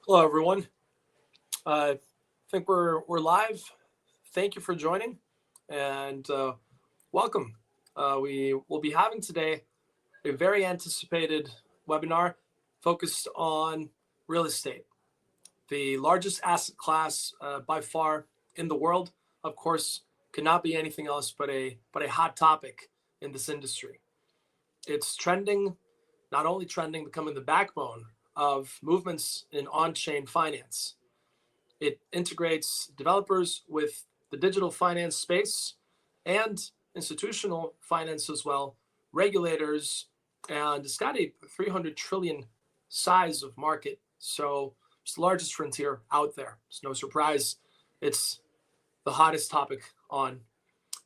Hello, everyone. I think we're live. Thank you for joining, and welcome. We will be having today a very anticipated webinar focused on real estate, the largest asset class by far in the world. Of course, cannot be anything else but a hot topic in this industry. It's trending, not only trending, becoming the backbone of movements in on-chain finance. It integrates developers with the digital finance space and institutional finance as well, regulators, and it's got a 300 trillion size of market. So it's the largest frontier out there. It's no surprise. It's the hottest topic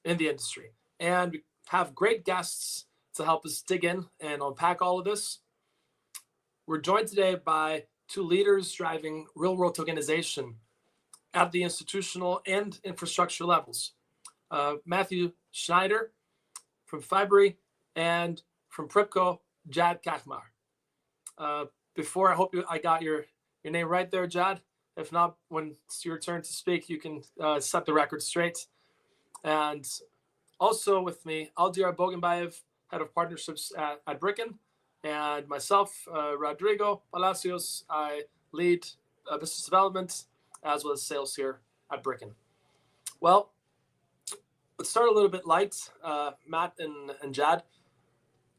in the industry. And we have great guests to help us dig in and unpack all of this. We're joined today by two leaders driving real-world tokenization at the institutional and infrastructure levels. Matthew Schneider from Fibry and from Prypco, Jad Kachmar. Before, I hope I got your name right there, Jad. If not, when it's your turn to speak, you can set the record straight. And also with me, Aldiyar Bogenbayev, Head of Partnerships at Brickken, and myself, Rodrigo Palacios. I lead business development as well as sales here at Brickken. Well, let's start a little bit light. Matt and Jad,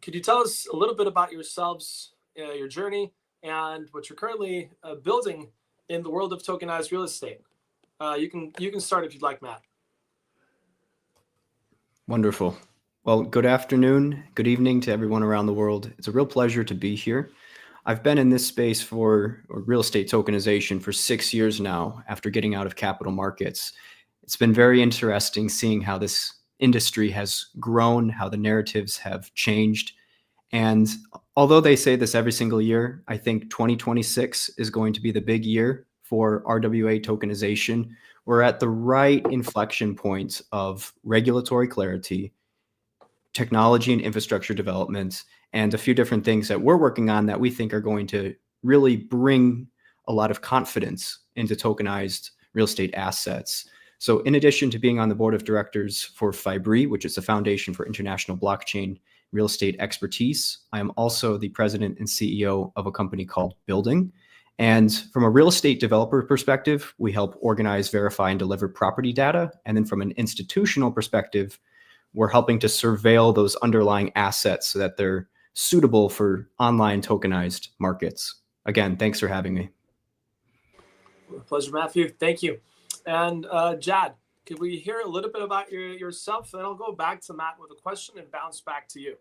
could you tell us a little bit about yourselves, your journey, and what you're currently building in the world of tokenized real estate? You can start if you'd like, Matt. Wonderful. Well, good afternoon, good evening to everyone around the world. It's a real pleasure to be here. I've been in this space for real estate tokenization for 6 years now after getting out of capital markets. It's been very interesting seeing how this industry has grown, how the narratives have changed. And although they say this every single year, I think 2026 is going to be the big year for RWA tokenization. We're at the right inflection point of regulatory clarity, technology and infrastructure development, and a few different things that we're working on that we think are going to really bring a lot of confidence into tokenized real estate assets. So in addition to being on the board of directors for Fibry, which is the Foundation for International Blockchain Real Estate Expertise, I am also the president and CEO of a company called Building. And from a real estate developer perspective, we help organize, verify, and deliver property data. And then from an institutional perspective, we're helping to surveil those underlying assets so that they're suitable for online tokenized markets. Again, thanks for having me. Pleasure, Matthew. Thank you. And Jad, could we hear a little bit about yourself? Then I'll go back to Matt with a question and bounce back to you.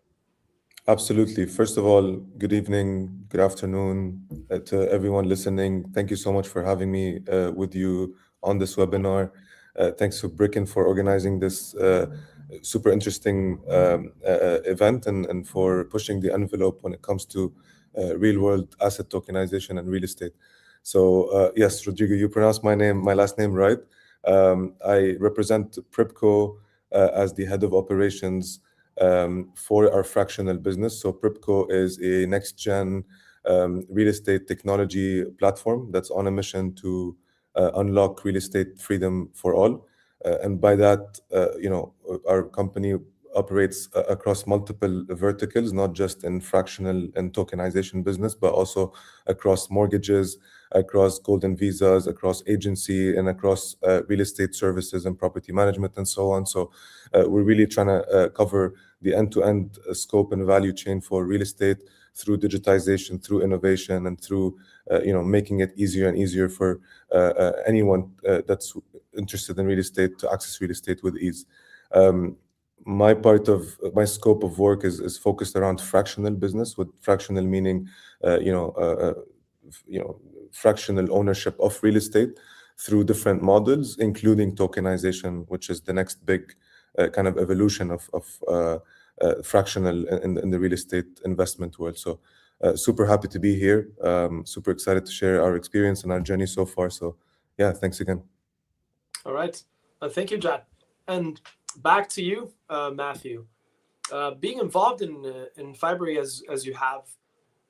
Absolutely. First of all, good evening, good afternoon to everyone listening. Thank you so much for having me with you on this webinar. Thanks to Brickken for organizing this super interesting event and for pushing the envelope when it comes to real-world asset tokenization and real estate. So yes, Rodrigo, you pronounced my last name right. I represent Prypco as the head of operations for our fractional business. So Prypco is a next-gen real estate technology platform that's on a mission to unlock real estate freedom for all. And by that, our company operates across multiple verticals, not just in fractional and tokenization business, but also across mortgages, across golden visas, across agency, and across real estate services and property management and so on. So we're really trying to cover the end-to-end scope and value chain for real estate through digitization, through innovation, and through making it easier and easier for anyone that's interested in real estate to access real estate with ease. My part of my scope of work is focused around fractional business, with fractional meaning, fractional ownership of real estate through different models, including tokenization, which is the next big kind of evolution of fractional in the real estate investment world. So super happy to be here. Super excited to share our experience and our journey so far. So yeah, thanks again. All right. Thank you, Jad. And back to you, Matthew. Being involved in Fibry as you have,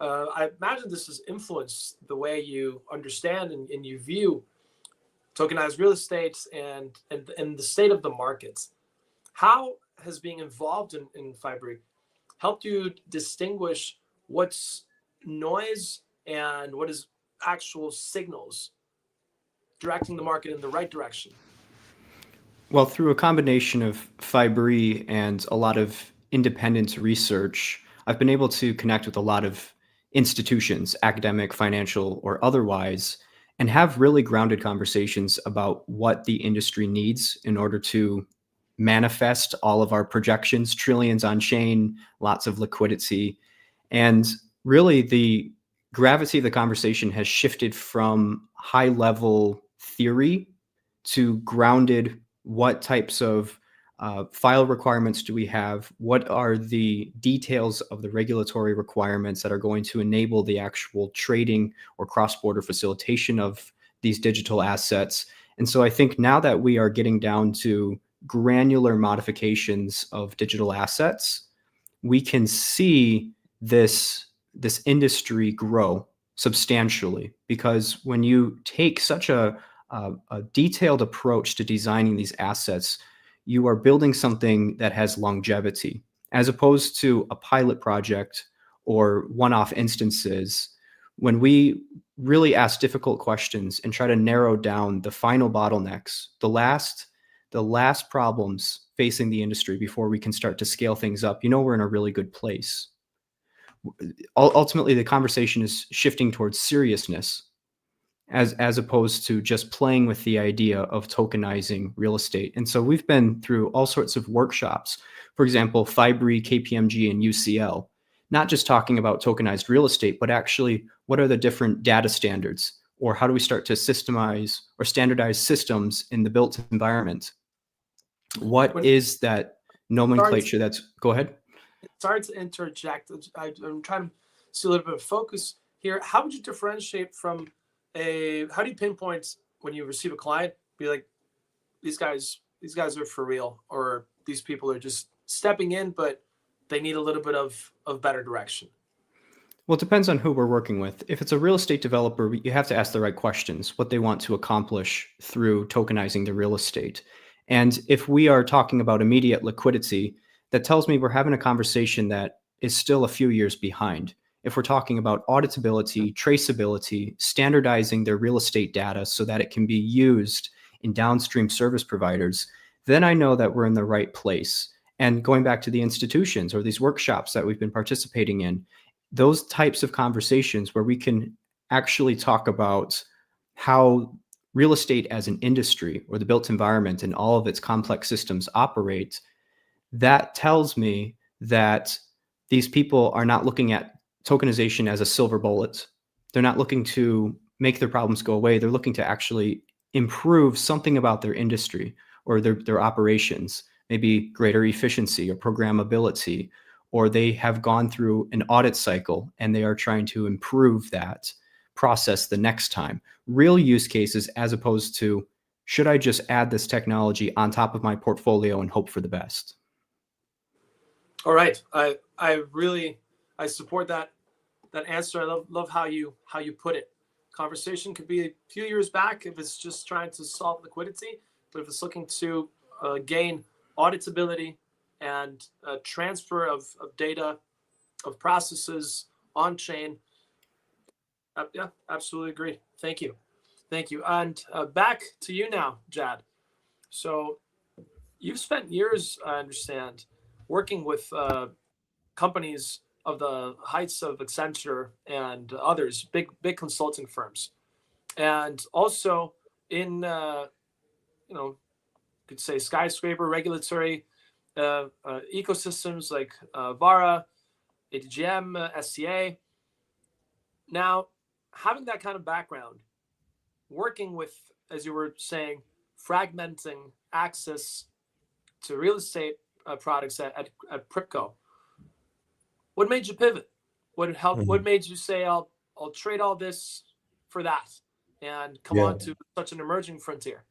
I imagine this has influenced the way you understand and you view tokenized real estate and the state of the markets. How has being involved in Fiber helped you distinguish what's noise and what is actual signals directing the market in the right direction? Well, through a combination of Fibery and a lot of independent research, I've been able to connect with a lot of institutions, academic, financial, or otherwise, and have really grounded conversations about what the industry needs in order to manifest all of our projections, trillions on chain, lots of liquidity. And really, the gravity of the conversation has shifted from high level theory to grounded what types of file requirements do we have? What are the details of the regulatory requirements that are going to enable the actual trading or cross-border facilitation of these digital assets? And so I think now that we are getting down to granular modifications of digital assets, we can see this industry grow substantially, because when you take such a detailed approach to designing these assets, you are building something that has longevity, as opposed to a pilot project or one-off instances. When we really ask difficult questions and try to narrow down the final bottlenecks, the last problems facing the industry before we can start to scale things up, we're in a really good place. Ultimately, the conversation is shifting towards seriousness, as opposed to just playing with the idea of tokenizing real estate. And so we've been through all sorts of workshops, for example, Fibery, KPMG, and UCL, not just talking about tokenized real estate, but actually what are the different data standards, or how do we start to systemize or standardize systems in the built environment? What is that nomenclature that's, go ahead. Sorry to interject. I'm trying to see a little bit of focus here. How would you differentiate from how do you pinpoint when you receive a client, be like, these guys are for real, or these people are just stepping in, but they need a little bit of better direction? Well, it depends on who we're working with. If it's a real estate developer, you have to ask the right questions, what they want to accomplish through tokenizing the real estate. And if we are talking about immediate liquidity, that tells me we're having a conversation that is still a few years behind. If we're talking about auditability, traceability, standardizing their real estate data so that it can be used in downstream service providers, then I know that we're in the right place. And going back to the institutions or these workshops that we've been participating in, those types of conversations where we can actually talk about how real estate as an industry or the built environment and all of its complex systems operate, that tells me that these people are not looking at tokenization as a silver bullet. They're not looking to make their problems go away. They're looking to actually improve something about their industry or their operations, maybe greater efficiency or programmability, or they have gone through an audit cycle and they are trying to improve that process the next time. Real use cases, as opposed to, should I just add this technology on top of my portfolio and hope for the best? All right. I support that answer. I love how you put it. Conversation could be a few years back if it's just trying to solve liquidity, but if it's looking to gain auditability and transfer of data, of processes on chain, yeah, absolutely agree. Thank you. And back to you now, Jad. So you've spent years, I understand, working with companies of the heights of Accenture and others, big consulting firms, and also in could say skyscraper regulatory ecosystems like VARA, ADGM, SCA. Now, having that kind of background, working with, as you were saying, fragmenting access to real estate products at Prypco, what made you pivot? What helped? Mhm. What made you say, I'll trade all this for that and come Yeah, on to such an emerging frontier?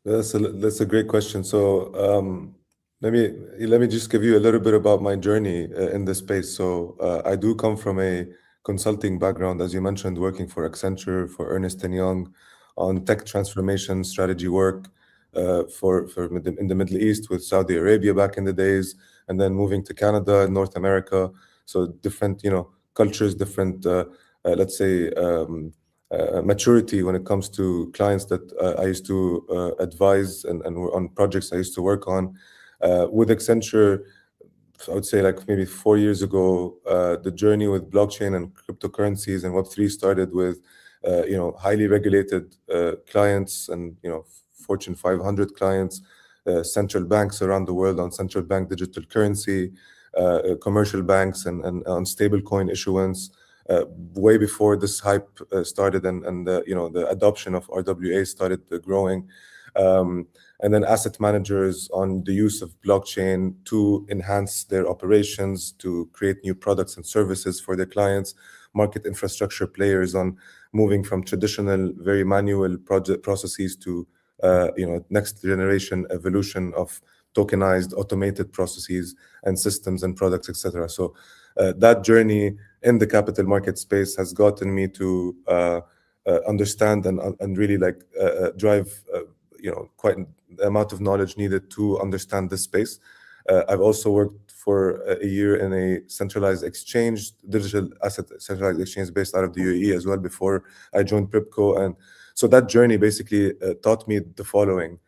that's a great question. So let me just give you a little bit about my journey in this space. So I do come from a consulting background, as you mentioned, working for Accenture, for Ernst & Young, on tech transformation strategy work in the Middle East with Saudi Arabia back in the days, and then moving to Canada, North America. So different, cultures, different, let's say, maturity when it comes to clients that I used to advise and were on projects I used to work on. With Accenture, I would say like maybe 4 years ago, the journey with blockchain and cryptocurrencies and Web3 started with, highly regulated clients and, Fortune 500 clients, central banks around the world on central bank digital currency, commercial banks and on stablecoin issuance. Way before this hype started and the adoption of RWA started growing. And then asset managers on the use of blockchain to enhance their operations, to create new products and services for their clients, market infrastructure players on moving from traditional, very manual project processes to next generation evolution of tokenized, automated processes and systems and products, etc. So that journey in the capital market space has gotten me to understand and really drive quite the amount of knowledge needed to understand this space. I've also worked for a year in a centralized exchange, digital asset centralized exchange based out of the UAE as well before I joined Prypco. And so that journey basically taught me the following.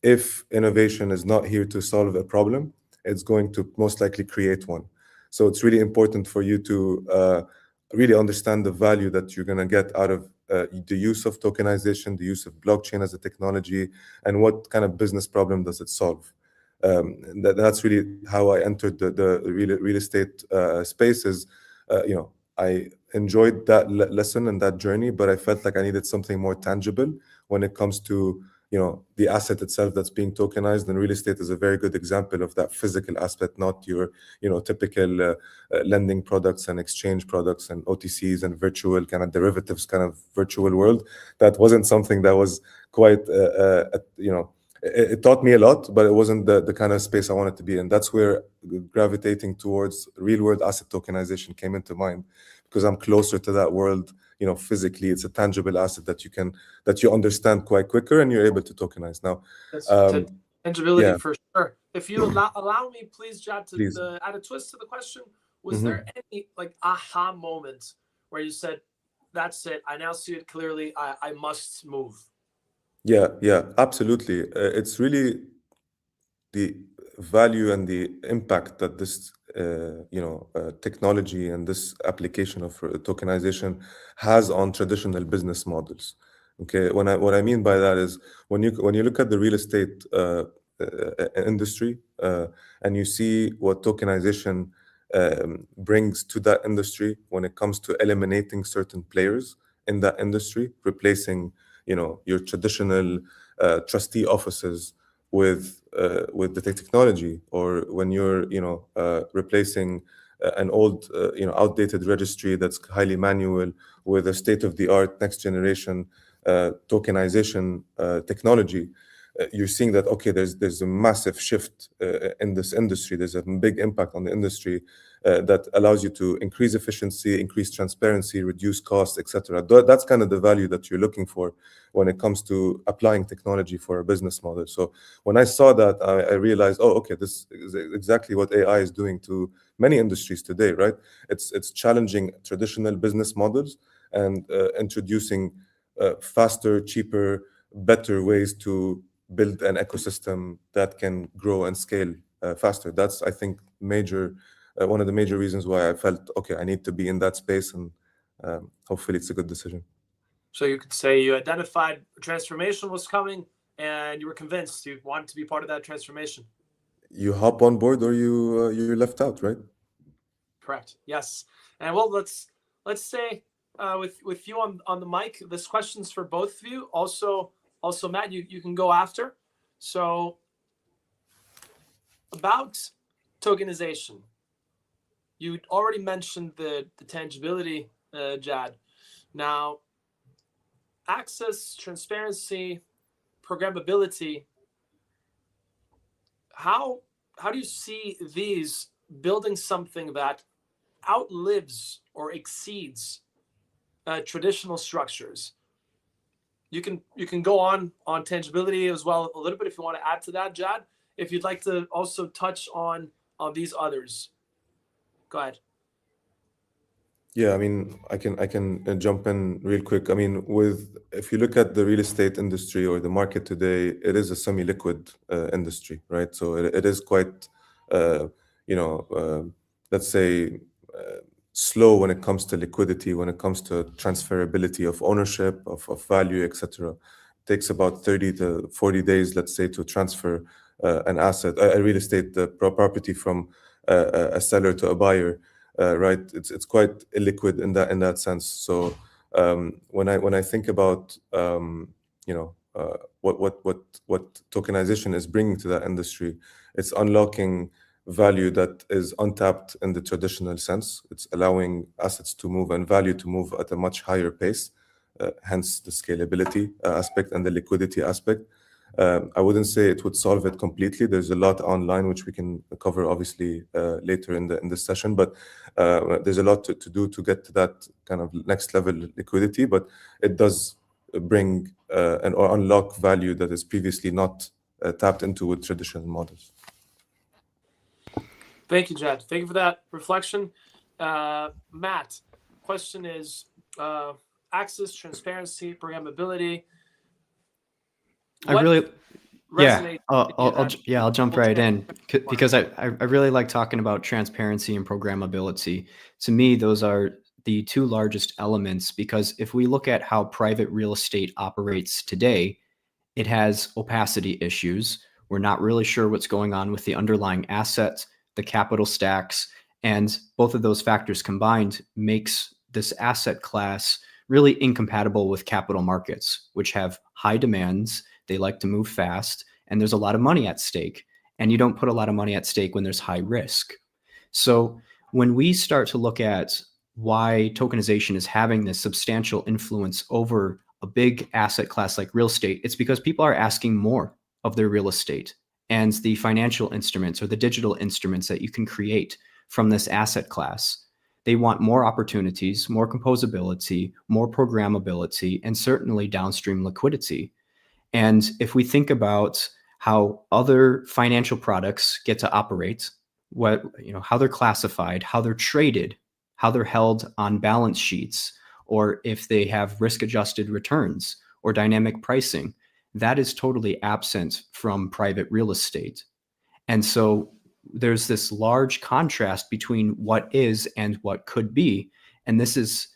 If innovation is not here to solve a problem, it's going to most likely create one. So it's really important for you to really understand the value that you're going to get out of the use of tokenization, the use of blockchain as a technology, and what kind of business problem does it solve. That's really how I entered the real estate spaces. I enjoyed that lesson and that journey, but I felt like I needed something more tangible when it comes to the asset itself that's being tokenized. And real estate is a very good example of that physical aspect, not your typical lending products and exchange products and OTCs and virtual kind of derivatives kind of virtual world. That wasn't something that was quite it taught me a lot, but it wasn't the kind of space I wanted to be in. That's where gravitating towards real world asset tokenization came into mind, because I'm closer to that world. Physically, it's a tangible asset that you understand quite quicker and you're able to tokenize. Now, That's tangibility, yeah. for sure. If you allow me, please, Jad, Please. add a twist to the question. Was there any aha moment where you said, that's it, I now see it clearly, I must move? Yeah, absolutely. It's really the value and the impact that this technology and this application of tokenization has on traditional business models. Okay, what I mean by that is when you look at the real estate industry and you see what tokenization brings to that industry when it comes to eliminating certain players in that industry, replacing your traditional trustee offices with the technology, or when you're replacing an old outdated registry that's highly manual with a state-of-the-art next generation tokenization technology. You're seeing that there's a massive shift in this industry. There's a big impact on the industry that allows you to increase efficiency, increase transparency, reduce costs, etc. That's kind of the value that you're looking for when it comes to applying technology for a business model. So when I saw that, I realized, this is exactly what AI is doing to many industries today, right? It's challenging traditional business models and introducing faster, cheaper, better ways to build an ecosystem that can grow and scale faster. That's, I think, one of the major reasons why I felt, I need to be in that space, and hopefully it's a good decision. So you could say you identified transformation was coming and you were convinced you wanted to be part of that transformation. You hop on board or you're left out, right? Correct. Yes. And well, let's say with you on the mic, this question's for both of you. Also Matt, you can go after. So about tokenization, you already mentioned the tangibility, Jad. Now, access, transparency, programmability. How do you see these building something that outlives or exceeds traditional structures. You can go on tangibility as well a little bit if you want to add to that, Jad. If you'd like to also touch on these others, go ahead. Yeah, I mean, I can jump in real quick. I mean, if you look at the real estate industry or the market today, it is a semi-liquid industry, right? So it is quite, you know, let's say, slow when it comes to liquidity, when it comes to transferability of ownership, of value, etc. Takes about 30 to 40 days, let's say, to transfer an asset, a real estate property from a seller to a buyer. Right, it's quite illiquid in that sense. So when I think about you know what tokenization is bringing to that industry, it's unlocking value that is untapped in the traditional sense. It's allowing assets to move and value to move at a much higher pace, hence the scalability aspect and the liquidity aspect. I wouldn't say it would solve it completely. There's a lot online which we can cover obviously later in the session, but there's a lot to do to get to that kind of next level liquidity. But it does bring or unlock value that is previously not tapped into with traditional models. Thank you, Jad. Thank you for that reflection. Matt, question is access, transparency, programmability. I'll jump right in because I really like talking about transparency and programmability. To me, those are the two largest elements, because if we look at how private real estate operates today, it has opacity issues. We're not really sure what's going on with the underlying assets, the capital stacks, and both of those factors combined makes this asset class really incompatible with capital markets, which have high demands. They like to move fast, and there's a lot of money at stake. And you don't put a lot of money at stake when there's high risk. So when we start to look at why tokenization is having this substantial influence over a big asset class like real estate, it's because people are asking more of their real estate, and the financial instruments or the digital instruments that you can create from this asset class. They want more opportunities, more composability, more programmability, and certainly downstream liquidity. And if we think about how other financial products get to operate, how they're classified, how they're traded, how they're held on balance sheets, or if they have risk-adjusted returns or dynamic pricing, that is totally absent from private real estate. And so there's this large contrast between what is and what could be. And this is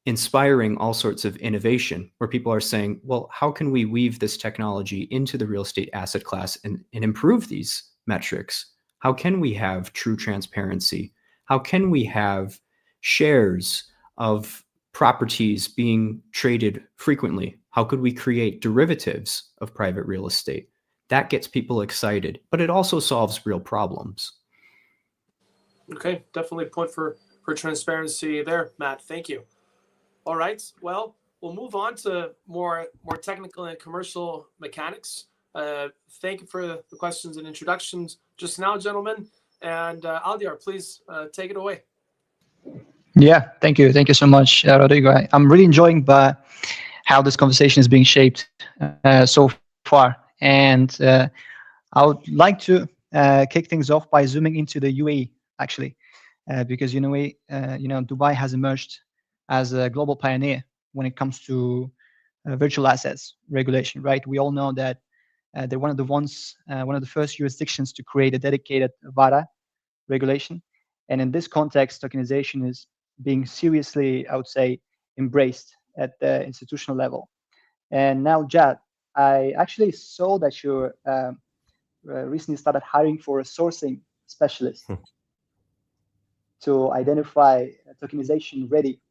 inspiring all sorts of innovation where people are saying, well, how can we weave this technology into the real estate asset class and improve these metrics? How can we have true transparency? How can we have shares of properties being traded frequently? How could we create derivatives of private real estate? That gets people excited, but it also solves real problems. Okay, definitely point for transparency there, Matt. Thank you. All right, well, we'll move on to more technical and commercial mechanics. Thank you for the questions and introductions just now, gentlemen. And Aldiyar, please take it away. Yeah, thank you. Thank you so much, Rodrigo. I'm really enjoying how this conversation is being shaped so far. And I would like to kick things off by zooming into the UAE, actually, because Dubai has emerged as a global pioneer when it comes to virtual assets regulation, right? We all know that they're one of the first jurisdictions to create a dedicated VARA regulation. And in this context, tokenization is being seriously, I would say, embraced at the institutional level. And now, Jad, I actually saw that you recently started hiring for a sourcing specialist to identify tokenization-ready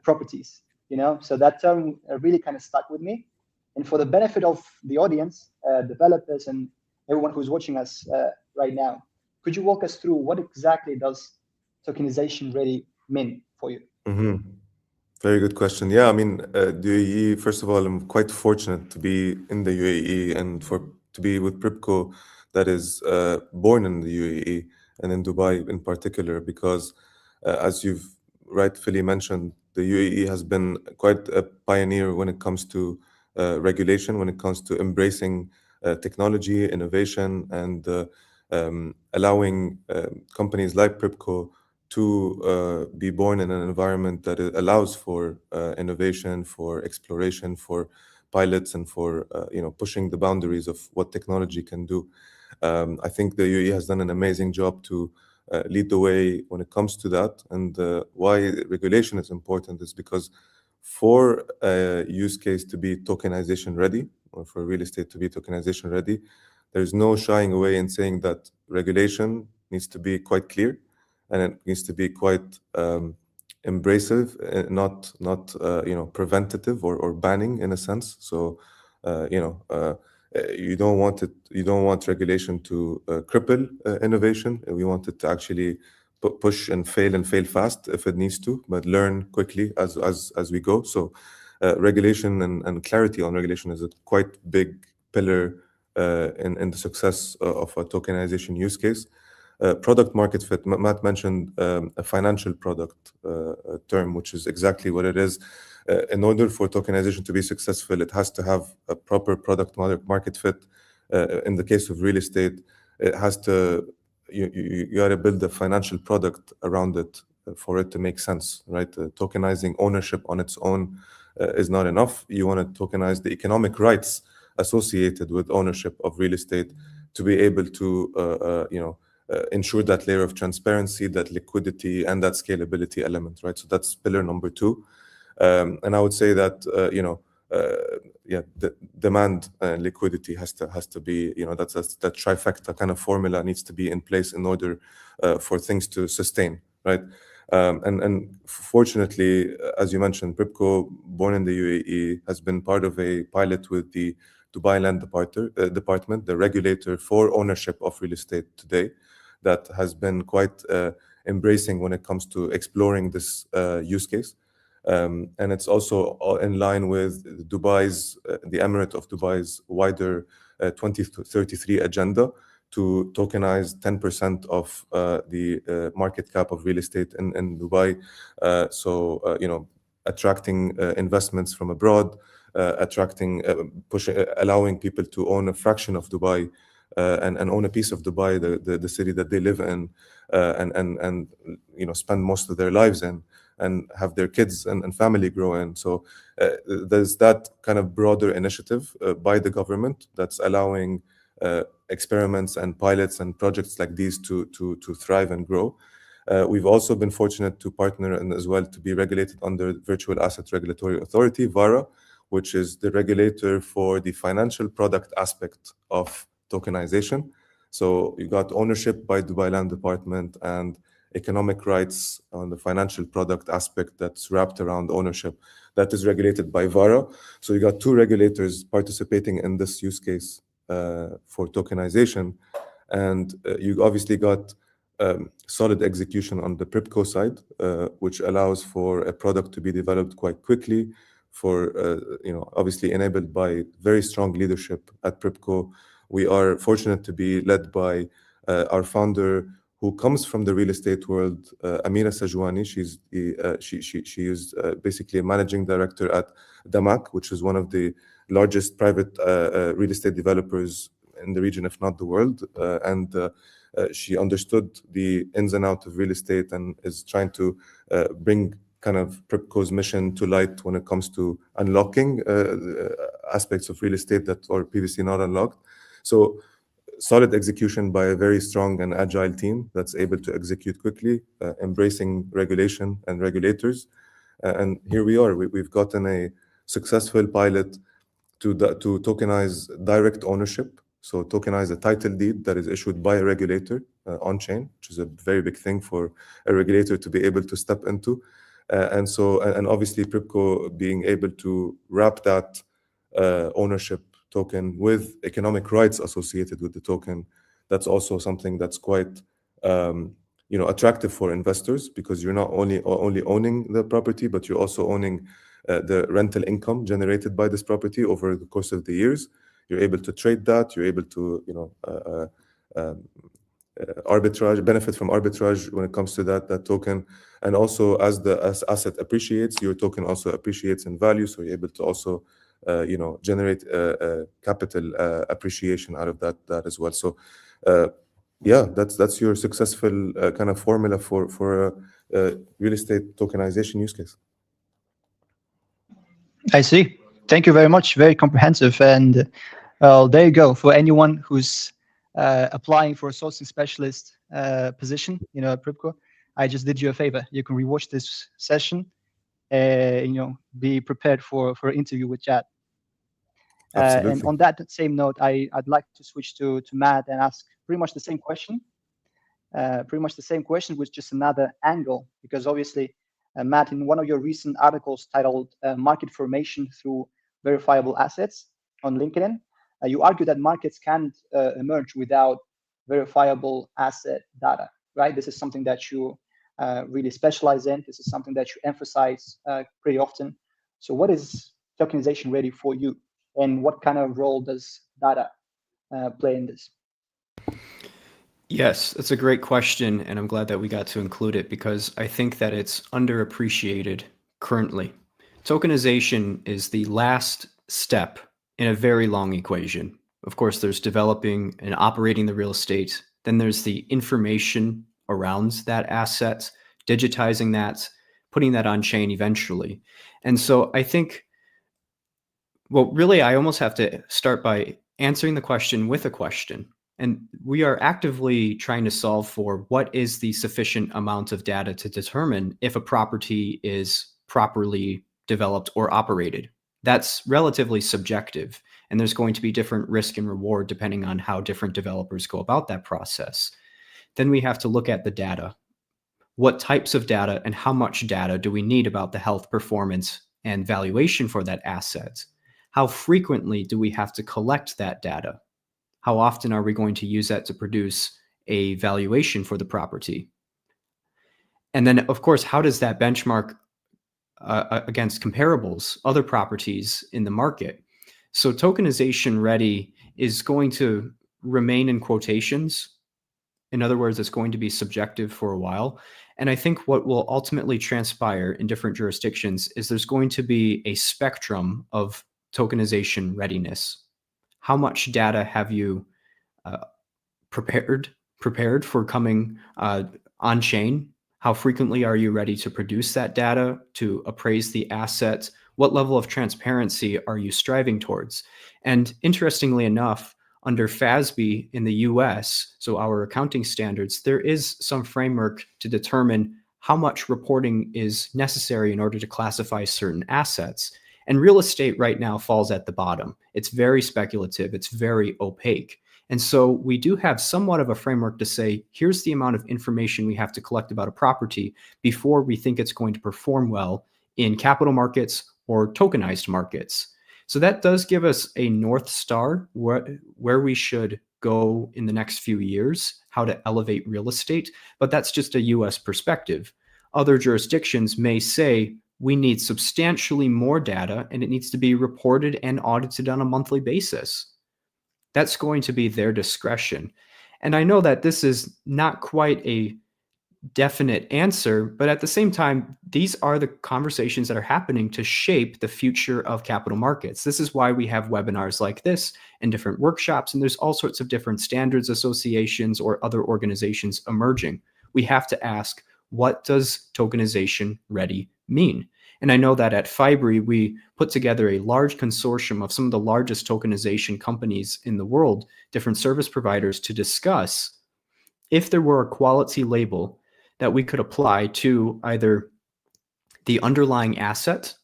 properties. So that term really kind of stuck with me. And for the benefit of the audience, developers, and everyone who's watching us right now, could you walk us through what exactly does tokenization-ready mean for you? Mm-hmm. Very good question. Yeah, I mean, the UAE, first of all, I'm quite fortunate to be in the UAE and to be with Prypco that is born in the UAE and in Dubai in particular, because as you've rightfully mentioned, the UAE has been quite a pioneer when it comes to regulation, when it comes to embracing technology, innovation, and allowing companies like Prypco to be born in an environment that allows for innovation, for exploration, for pilots, and for pushing the boundaries of what technology can do. I think the UAE has done an amazing job to lead the way when it comes to that. And why regulation is important is because for a use case to be tokenization ready, or for real estate to be tokenization ready, there's no shying away in saying that regulation needs to be quite clear, and it needs to be quite embracive, not preventative or banning in a sense. So you don't want regulation to cripple innovation. We want it to actually push and fail fast if it needs to, but learn quickly as we go. So regulation and clarity on regulation is a quite big pillar in the success of a tokenization use case. Product market fit. Matt mentioned a financial product term, which is exactly what it is. In order for tokenization to be successful, it has to have a proper product market fit. In the case of real estate, it has to, you got to build a financial product around it for it to make sense, right? Tokenizing ownership on its own is not enough. You want to tokenize the economic rights associated with ownership of real estate to be able to, ensure that layer of transparency, that liquidity, and that scalability element, right? So that's pillar number 2. And I would say that the demand and liquidity has to be, that trifecta kind of formula needs to be in place in order for things to sustain, right? And fortunately, as you mentioned, Prypco, born in the UAE, has been part of a pilot with the Dubai Land Department, the regulator for ownership of real estate today, that has been quite embracing when it comes to exploring this use case. And it's also in line with the Emirate of Dubai's wider 2033 agenda to tokenize 10% of the market cap of real estate in Dubai. Attracting investments from abroad, allowing people to own a fraction of Dubai and own a piece of Dubai, the city that they live in, and spend most of their lives in, and have their kids and family grow in. So there's that kind of broader initiative by the government that's allowing experiments and pilots and projects like these to thrive and grow. We've also been fortunate to partner and as well to be regulated under Virtual Asset Regulatory Authority, VARA, which is the regulator for the financial product aspect of tokenization. So you got ownership by Dubai Land Department and economic rights on the financial product aspect that's wrapped around ownership. That is regulated by VARA. So you got 2 regulators participating in this use case for tokenization. And you obviously got solid execution on the Prypco side, which allows for a product to be developed quite quickly, obviously enabled by very strong leadership at Prypco. We are fortunate to be led by our founder, who comes from the real estate world, Amira Sajwani. She is basically a managing director at Damak, which is one of the largest private real estate developers in the region, if not the world. She understood the ins and outs of real estate and is trying to bring kind of Prypco's mission to light when it comes to unlocking aspects of real estate that are previously not unlocked. So solid execution by a very strong and agile team that's able to execute quickly, embracing regulation and regulators. And here we are. We've gotten a successful pilot to tokenize direct ownership. So tokenize a title deed that is issued by a regulator on-chain, which is a very big thing for a regulator to be able to step into. And obviously Prypco being able to wrap that ownership token with economic rights associated with the token. That's also something that's quite attractive for investors, because you're not only owning the property, but you're also owning the rental income generated by this property over the course of the years. You're able to trade that. You're able to arbitrage, benefit from arbitrage when it comes to that token. And also as asset appreciates, your token also appreciates in value. So you're able to also, generate capital appreciation out of that as well. So yeah, that's your successful kind of formula for real estate tokenization use case. I see. Thank you very much. Very comprehensive. And there you go. For anyone who's applying for a sourcing specialist position, at Prypco, I just did you a favor. You can rewatch this session. Be prepared for an interview with Chad. And on that same note, I'd like to switch to Matt and ask pretty much the same question. With just another angle, because obviously, Matt, in one of your recent articles titled Market Formation Through Verifiable Assets on LinkedIn, you argue that markets can't emerge without verifiable asset data, right? This is something that you really specialize in. This is something that you emphasize pretty often. So what is tokenization ready for you? And what kind of role does data play in this? Yes, that's a great question, and I'm glad that we got to include it because I think that it's underappreciated currently. Tokenization is the last step in a very long equation. Of course, there's developing and operating the real estate. Then there's the information around that asset, digitizing that, putting that on chain eventually. And so I think, well, really, I almost have to start by answering the question with a question. And we are actively trying to solve for what is the sufficient amount of data to determine if a property is properly developed or operated. That's relatively subjective, and there's going to be different risk and reward depending on how different developers go about that process. Then we have to look at the data. What types of data and how much data do we need about the health, performance, and valuation for that asset? How frequently do we have to collect that data? How often are we going to use that to produce a valuation for the property? And then, of course, how does that benchmark against comparables, other properties in the market? So tokenization ready is going to remain in quotations. In other words, it's going to be subjective for a while. And I think what will ultimately transpire in different jurisdictions is there's going to be a spectrum of tokenization readiness. How much data have you prepared for coming on chain? How frequently are you ready to produce that data to appraise the asset? What level of transparency are you striving towards? And interestingly enough, under FASB in the US, so our accounting standards, there is some framework to determine how much reporting is necessary in order to classify certain assets. And real estate right now falls at the bottom. It's very speculative. It's very opaque. And so we do have somewhat of a framework to say, here's the amount of information we have to collect about a property before we think it's going to perform well in capital markets or tokenized markets. So that does give us a North Star where we should go in the next few years, how to elevate real estate. But that's just a US perspective. Other jurisdictions may say, we need substantially more data and it needs to be reported and audited on a monthly basis. That's going to be their discretion. And I know that this is not quite a definite answer, but at the same time, these are the conversations that are happening to shape the future of capital markets. This is why we have webinars like this and different workshops, and there's all sorts of different standards associations or other organizations emerging. We have to ask, what does tokenization ready mean? And I know that at Fibri, we put together a large consortium of some of the largest tokenization companies in the world, different service providers, to discuss if there were a quality label that we could apply to either the underlying asset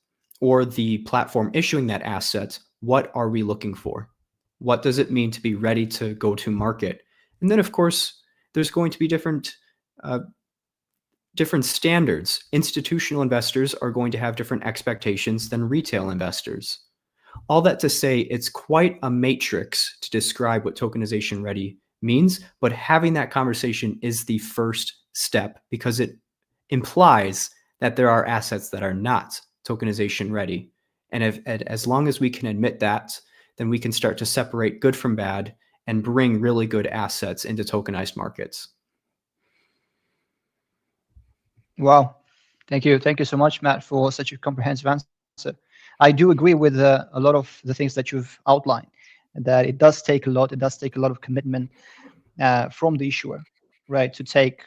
or the platform issuing that asset. What are we looking for? What does it mean to be ready to go to market? And then, of course, there's going to be different standards. Institutional investors are going to have different expectations than retail investors. All that to say, it's quite a matrix to describe what tokenization ready means, but having that conversation is the first step because it implies that there are assets that are not tokenization ready. And as long as we can admit that, then we can start to separate good from bad and bring really good assets into tokenized markets. Wow. Thank you so much, Matt, for such a comprehensive answer. I do agree with a lot of the things that you've outlined, that it does take a lot. It does take a lot of commitment from the issuer, right, to take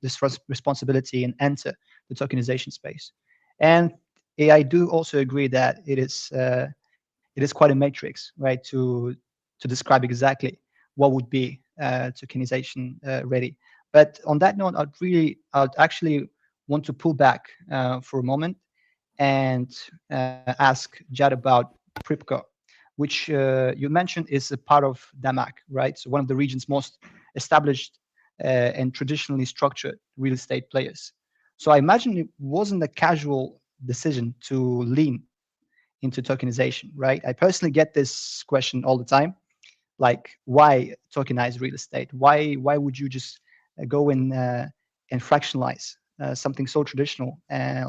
this responsibility and enter the tokenization space. And I do also agree that it is quite a matrix, right, to describe exactly what would be tokenization ready. But on that note, I'd actually want to pull back for a moment and ask Jad about Prypco, which you mentioned is a part of DAMAC, right? So one of the region's most established and traditionally structured real estate players. So I imagine it wasn't a casual decision to lean into tokenization, right? I personally get this question all the time, like why tokenize real estate? Why would you just go and fractionalize something so traditional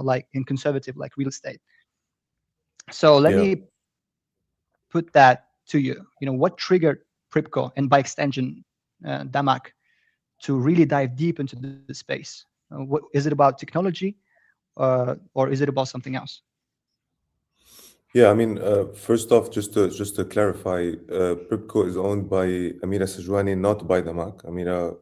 like and conservative like real estate? So let Yeah. me put that to you. You know, what triggered Prypco and by extension Damak to really dive deep into this space? What is it about technology, or is it about something else? Yeah, I mean, first off, just to clarify, Prypco is owned by Amira Sajwani, not by Damak. Amira,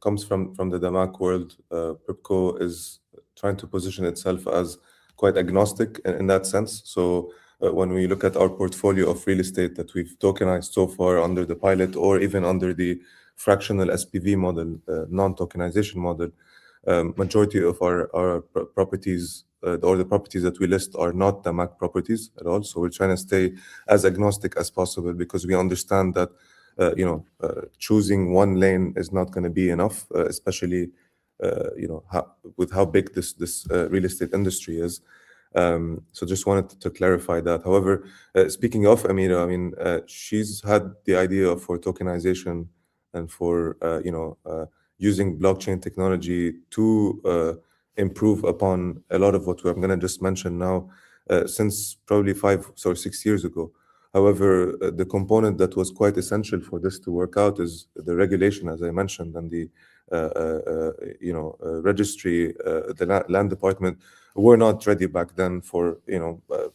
comes from the Damak world. Prypco is trying to position itself as quite agnostic in that sense. So when we look at our portfolio of real estate that we've tokenized so far under the pilot or even under the fractional SPV model, non-tokenization model, majority of our properties or the properties that we list are not the MAC properties at all. So we're trying to stay as agnostic as possible because we understand that choosing one lane is not going to be enough, especially with how big this real estate industry is. So just wanted to clarify that. However, speaking of Amira, I mean, she's had the idea for tokenization and for using blockchain technology to improve upon a lot of what I'm going to just mention now since probably 5 or 6 years ago. However, the component that was quite essential for this to work out is the regulation, as I mentioned, and the registry, the land department were not ready back then for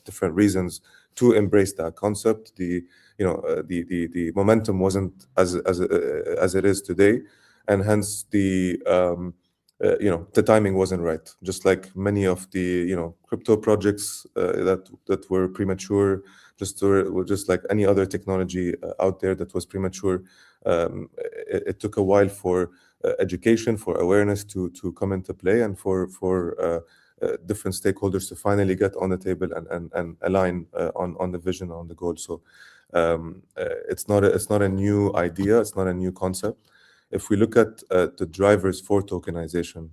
different reasons to embrace that concept. The momentum wasn't as it is today, and hence the timing wasn't right. Just like many of the crypto projects that were premature, just like any other technology out there that was premature. It took a while for education, for awareness to come into play, and for different stakeholders to finally get on the table and align on the vision, on the goal. So it's not a new idea, it's not a new concept. If we look at the drivers for tokenization,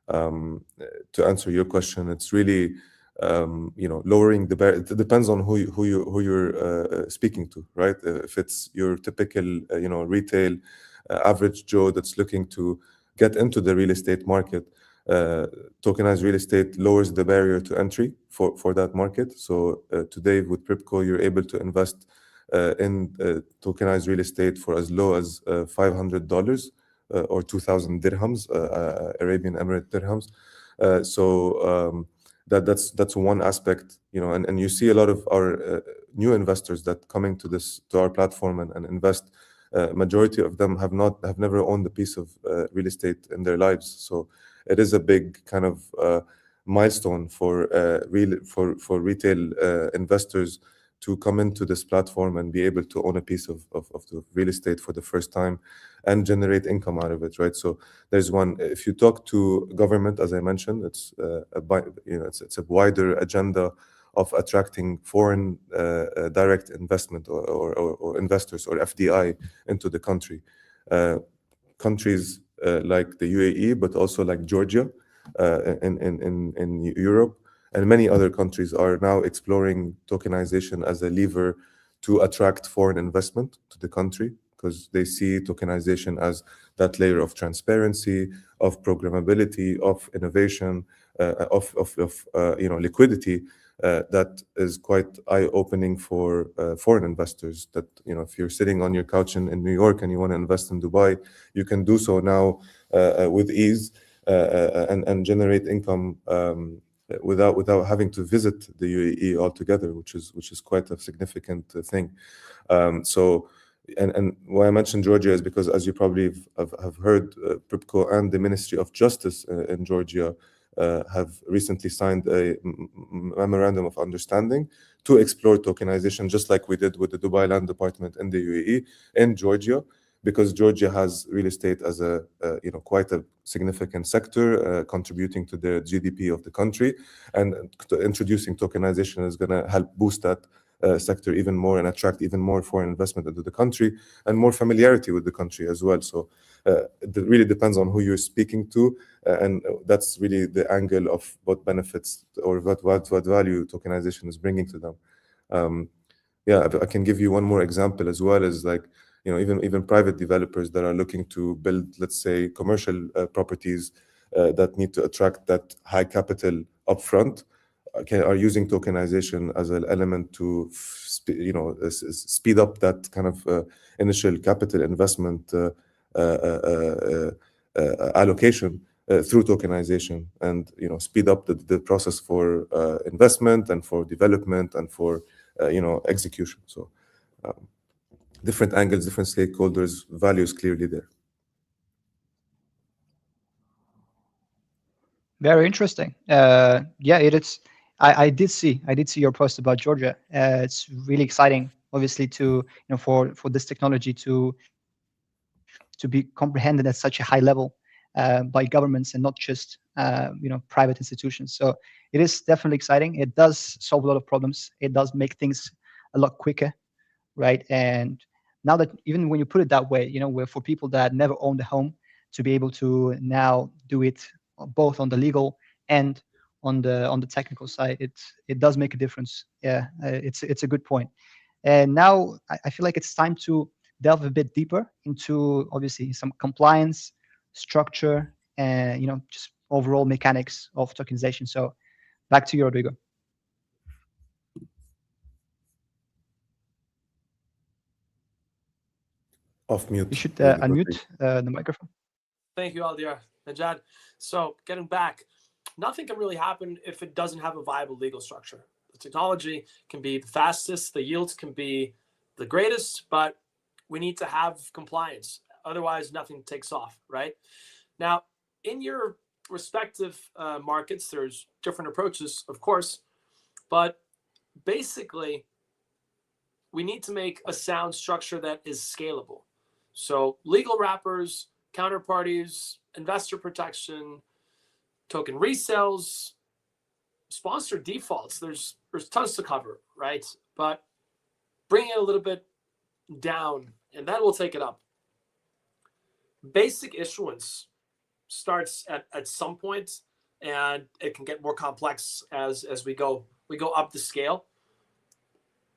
to answer your question, it's really lowering the barrier. It depends on who you're speaking to, right? If it's your typical retail average Joe that's looking to get into the real estate market, tokenized real estate lowers the barrier to entry for that market. So today with Prypco, you're able to invest in tokenized real estate for as low as $500 or 2,000 dirhams, Arabian Emirate dirhams. That's one aspect, and you see a lot of our new investors that coming to our platform and invest. Majority of them have never owned a piece of real estate in their lives. So it is a big kind of milestone for retail investors to come into this platform and be able to own a piece of the real estate for the first time and generate income out of it, right? So there's one. If you talk to government, as I mentioned, it's a wider agenda of attracting foreign direct investment or investors or FDI into the country. Countries like the UAE, but also like Georgia in Europe, and many other countries are now exploring tokenization as a lever to attract foreign investment to the country, because they see tokenization as that layer of transparency, of programmability, of innovation, of liquidity that is quite eye-opening for foreign investors. That if you're sitting on your couch in New York and you want to invest in Dubai, you can do so now with ease. and generate income without having to visit the UAE altogether, which is quite a significant thing. So, and why I mentioned Georgia is because, as you probably have heard, Prypco and the Ministry of Justice in Georgia have recently signed a memorandum of understanding to explore tokenization, just like we did with the Dubai Land Department in the UAE in Georgia, because Georgia has real estate as a quite a significant sector contributing to the GDP of the country, and introducing tokenization is going to help boost that sector even more and attract even more foreign investment into the country and more familiarity with the country as well. So it really depends on who you're speaking to, and that's really the angle of what benefits or what value tokenization is bringing to them. I can give you one more example as well, is like, even private developers that are looking to build, let's say, commercial properties that need to attract that high capital upfront, are using tokenization as an element to speed up that kind of initial capital investment allocation through tokenization, and speed up the process for investment and for development and for execution. So different angles, different stakeholders, values clearly there. Very interesting. It is. I did see your post about Georgia. It's really exciting, obviously, to for this technology to be comprehended at such a high level by governments and not just private institutions. So it is definitely exciting. It does solve a lot of problems. It does make things a lot quicker, right? And now that, even when you put it that way, where for people that never owned a home, to be able to now do it both on the legal and on the technical side, it does make a difference. Yeah, it's a good point. And now I feel like it's time to delve a bit deeper into, obviously, some compliance, structure, and just overall mechanics of tokenization. So back to you, Rodrigo. Off mute. You should unmute the microphone. Thank you, Aldiyar. Najad. So getting back, nothing can really happen if it doesn't have a viable legal structure. The technology can be the fastest, the yields can be the greatest, but we need to have compliance. Otherwise, nothing takes off, right? Now, in your respective markets, there's different approaches, of course, but basically, we need to make a sound structure that is scalable. So legal wrappers, counterparties, investor protection, token resales, sponsor defaults. There's tons to cover, right? But bring it a little bit down, and then we'll take it up. Basic issuance starts at some point, and it can get more complex as we go up the scale.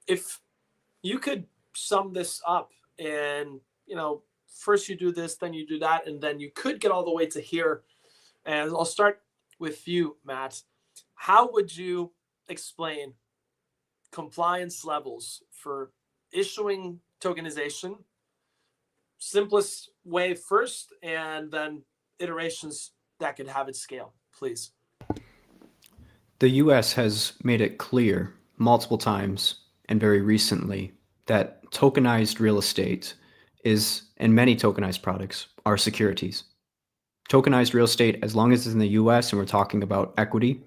If you could sum this up, and first you do this, then you do that, and then you could get all the way to here. And I'll start with you, Matt. How would you explain compliance levels for issuing tokenization? Simplest way first, and then iterations that could have its scale, please. The US has made it clear multiple times and very recently that tokenized real estate is, and many tokenized products are, securities. Tokenized real estate, as long as it's in the US and we're talking about equity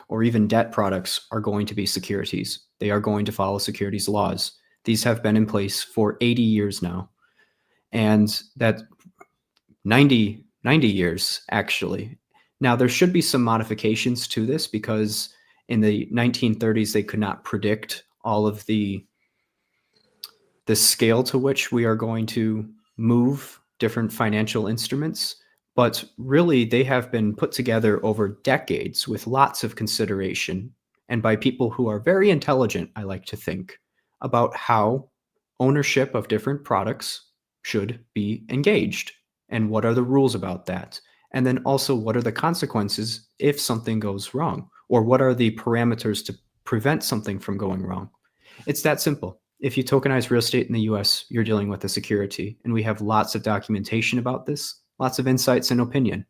or even debt products, are going to be securities. They are going to follow securities laws. These have been in place for 80 years now. And that 90 years, actually. Now, there should be some modifications to this, because in the 1930s, they could not predict all of the scale to which we are going to move different financial instruments. But really, they have been put together over decades with lots of consideration, and by people who are very intelligent, I like to think, about how ownership of different products should be engaged, and what are the rules about that. And then also, what are the consequences if something goes wrong, or what are the parameters to prevent something from going wrong? It's that simple. If you tokenize real estate in the US, you're dealing with a security, and we have lots of documentation about this, lots of insights and opinion.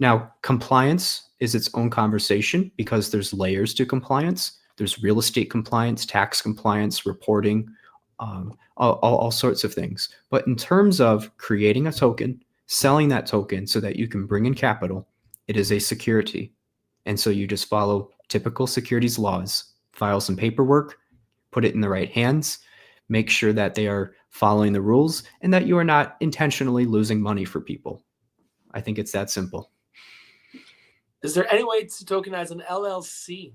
Now, compliance is its own conversation because there's layers to compliance. There's real estate compliance, tax compliance, reporting, all sorts of things. But in terms of creating a token, selling that token so that you can bring in capital, it is a security. And so you just follow typical securities laws, file some paperwork, put it in the right hands, make sure that they are following the rules and that you are not intentionally losing money for people. I think it's that simple. Is there any way to tokenize an LLC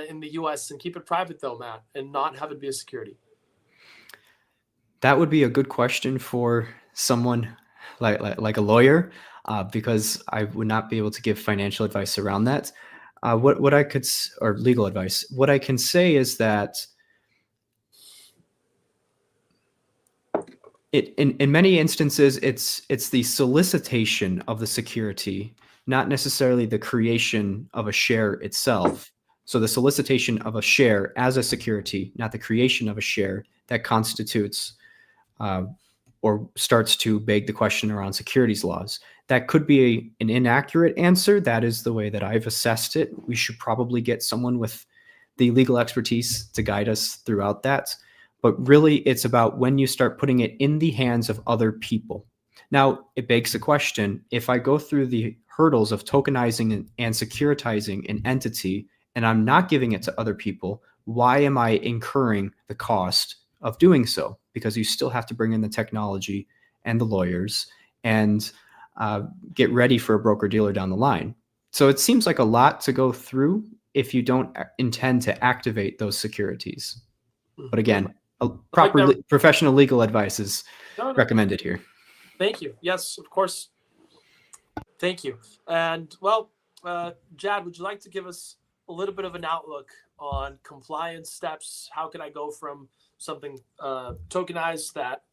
in the US and keep it private though, Matt, and not have it be a security? That would be a good question for someone like a lawyer, because I would not be able to give financial advice around that. What I could, or legal advice, what I can say is that in many instances, it's the solicitation of the security, not necessarily the creation of a share itself. So the solicitation of a share as a security, not the creation of a share, that constitutes or starts to beg the question around securities laws. That could be an inaccurate answer. That is the way that I've assessed it. We should probably get someone with the legal expertise to guide us throughout that. But really, it's about when you start putting it in the hands of other people. Now, it begs the question, if I go through the hurdles of tokenizing and securitizing an entity, and I'm not giving it to other people, why am I incurring the cost of doing so? Because you still have to bring in the technology and the lawyers and get ready for a broker dealer down the line. So it seems like a lot to go through if you don't intend to activate those securities. But again, proper professional legal advice is recommended here. Thank you. Yes, of course. Thank you. And well, Jad, would you like to give us a little bit of an outlook on compliance steps? How can I go from something tokenized that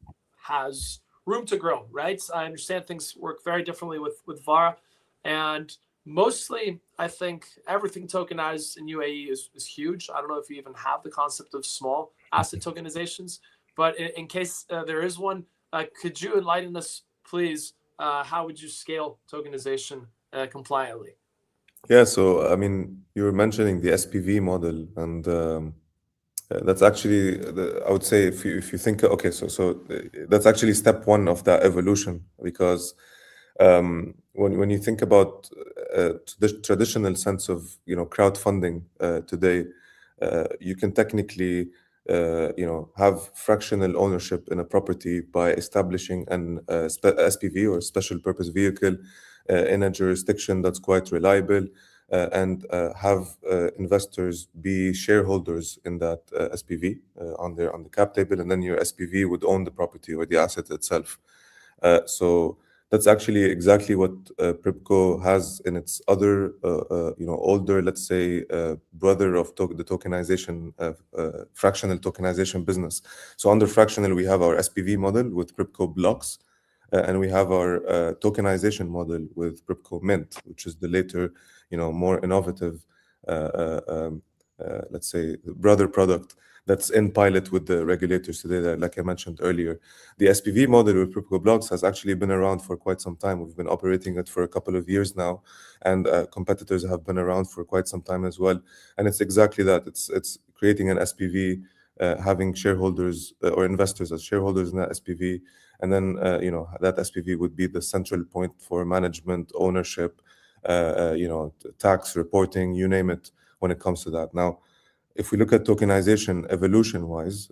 has room to grow, right? I understand things work very differently with VARA, and mostly I think everything tokenized in UAE is huge. I don't know if you even have the concept of small asset tokenizations, but in case there is one, could you enlighten us, please? How would you scale tokenization compliantly? Yeah, so I mean, you were mentioning the SPV model, and that's actually I would say if you think, okay, so that's actually step one of that evolution, because when you think about the traditional sense of crowdfunding today, you can technically have fractional ownership in a property by establishing an SPV or special purpose vehicle in a jurisdiction that's quite reliable, and have investors be shareholders in that SPV on the cap table, and then your SPV would own the property or the asset itself. So that's actually exactly what Prypco has in its other, older, let's say, brother of the tokenization, fractional tokenization business. So under fractional, we have our SPV model with Prypco blocks, and we have our tokenization model with Prypco Mint, which is the later, more innovative, let's say, brother product that's in pilot with the regulators today, like I mentioned earlier. The SPV model with Prypco blocks has actually been around for quite some time. We've been operating it for a couple of years now, and competitors have been around for quite some time as well. And it's exactly that. It's creating an SPV, having shareholders or investors as shareholders in that SPV, and then that SPV would be the central point for management, ownership, tax reporting, you name it, when it comes to that. Now, if we look at tokenization evolution-wise,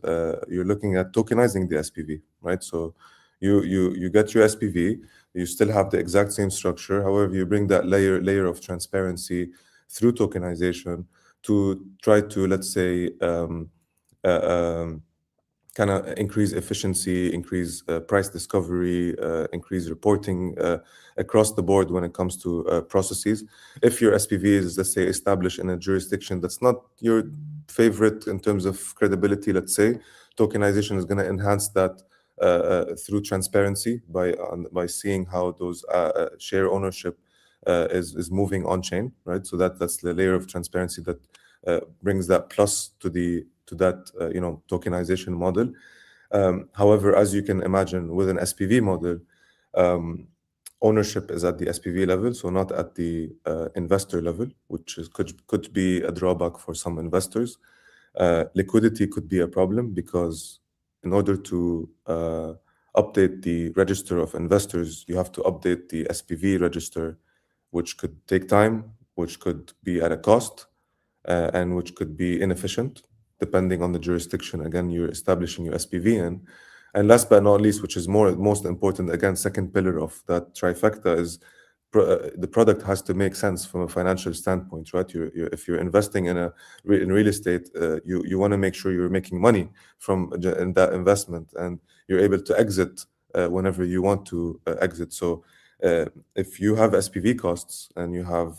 you're looking at tokenizing the SPV, right? So you get your SPV, you still have the exact same structure. However, you bring that layer of transparency through tokenization to try to, let's say, kind of increase efficiency, increase price discovery, increase reporting across the board when it comes to processes. If your SPV is, let's say, established in a jurisdiction that's not your favorite in terms of credibility, let's say, tokenization is going to enhance that through transparency by seeing how those share ownership is moving on chain, right? So that's the layer of transparency that brings that plus to that tokenization model. However, as you can imagine, with an SPV model, ownership is at the SPV level, so not at the investor level, which could be a drawback for some investors. Liquidity could be a problem because in order to update the register of investors, you have to update the SPV register, which could take time, which could be at a cost, and which could be inefficient, depending on the jurisdiction, again, you're establishing your SPV in. And last but not least, which is most important, again, second pillar of that trifecta is the product has to make sense from a financial standpoint, right? If you're investing in real estate, you want to make sure you're making money from in that investment, and you're able to exit whenever you want to exit. So if you have SPV costs and you have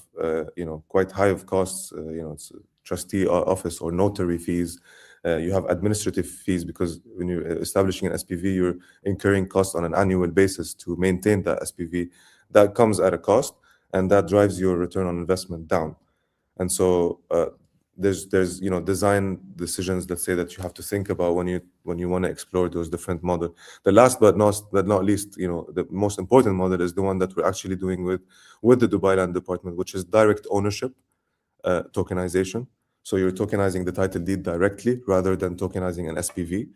quite high of costs, it's trustee office or notary fees. You have administrative fees because when you're establishing an SPV, you're incurring costs on an annual basis to maintain that SPV. That comes at a cost, and that drives your return on investment down. And so there's design decisions that say that you have to think about when you want to explore those different models. The last but not least, the most important model is the one that we're actually doing with the Dubai Land Department, which is direct ownership tokenization. So you're tokenizing the title deed directly rather than tokenizing an SPV.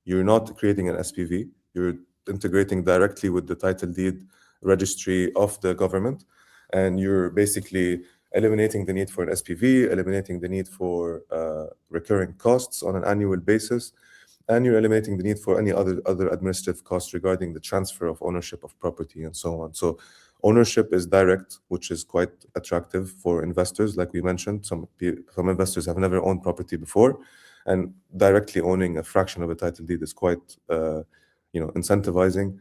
You're not creating an SPV. You're integrating directly with the title deed registry of the government, and you're basically eliminating the need for an SPV, eliminating the need for recurring costs on an annual basis, and you're eliminating the need for any other administrative costs regarding the transfer of ownership of property and so on. So ownership is direct, which is quite attractive for investors. Like we mentioned, some investors have never owned property before, and directly owning a fraction of a title deed is quite incentivizing.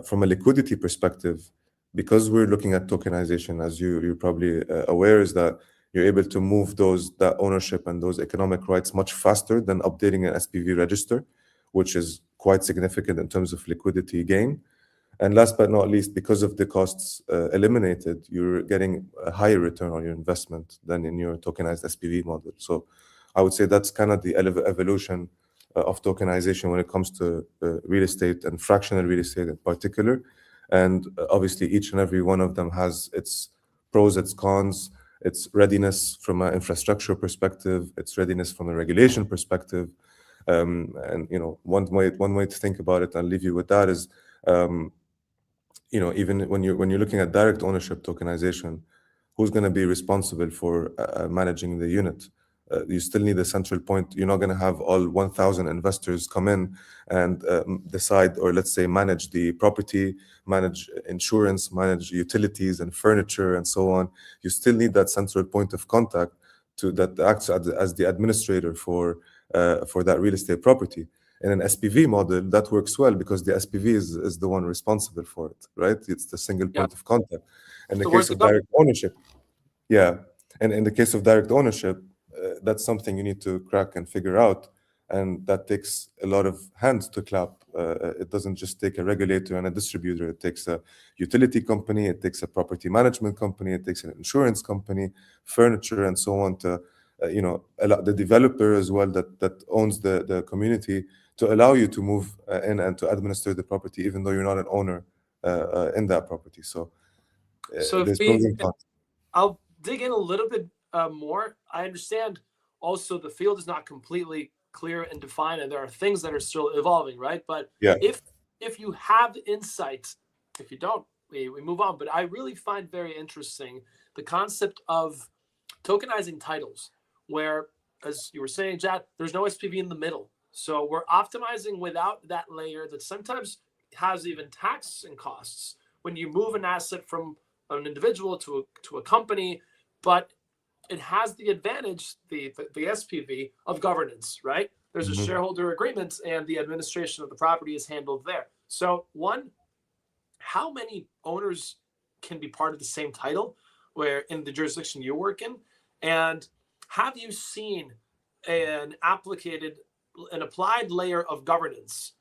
From a liquidity perspective, because we're looking at tokenization, as you're probably aware, is that you're able to move that ownership and those economic rights much faster than updating an SPV register, which is quite significant in terms of liquidity gain. And last but not least, because of the costs eliminated, you're getting a higher return on your investment than in your tokenized SPV model. So I would say that's kind of the evolution of tokenization when it comes to real estate and fractional real estate in particular. And obviously, each and every one of them has its pros, its cons, its readiness from an infrastructure perspective, its readiness from a regulation perspective. And one way to think about it, and leave you with that, is even when you're looking at direct ownership tokenization, who's going to be responsible for managing the unit? You still need a central point. You're not going to have all 1,000 investors come in and decide, or let's say manage the property, manage insurance, manage utilities and furniture and so on. You still need that central point of contact that acts as the administrator for that real estate property. In an SPV model, that works well because the SPV is the one responsible for it, right? It's the single point of contact. In the case of direct ownership, and in the case of direct ownership, that's something you need to crack and figure out, and that takes a lot of hands to clap. It doesn't just take a regulator and a distributor. It takes a utility company, it takes a property management company, it takes an insurance company, furniture, and so on, to the developer as well that owns the community, to allow you to move in and to administer the property, even though you're not an owner in that property. So there's pros and cons. I'll dig in a little bit more. I understand also the field is not completely clear and defined, and there are things that are still evolving, right? But if you have insight, if you don't, we move on. But I really find very interesting the concept of tokenizing titles, where, as you were saying, Jad, there's no SPV in the middle. So we're optimizing without that layer that sometimes has even tax and costs when you move an asset from an individual to a company, but it has the advantage, the SPV, of governance, right? There's a shareholder agreement and the administration of the property is handled there. So one, how many owners can be part of the same title where in the jurisdiction you work in? And have you seen an applied layer of governance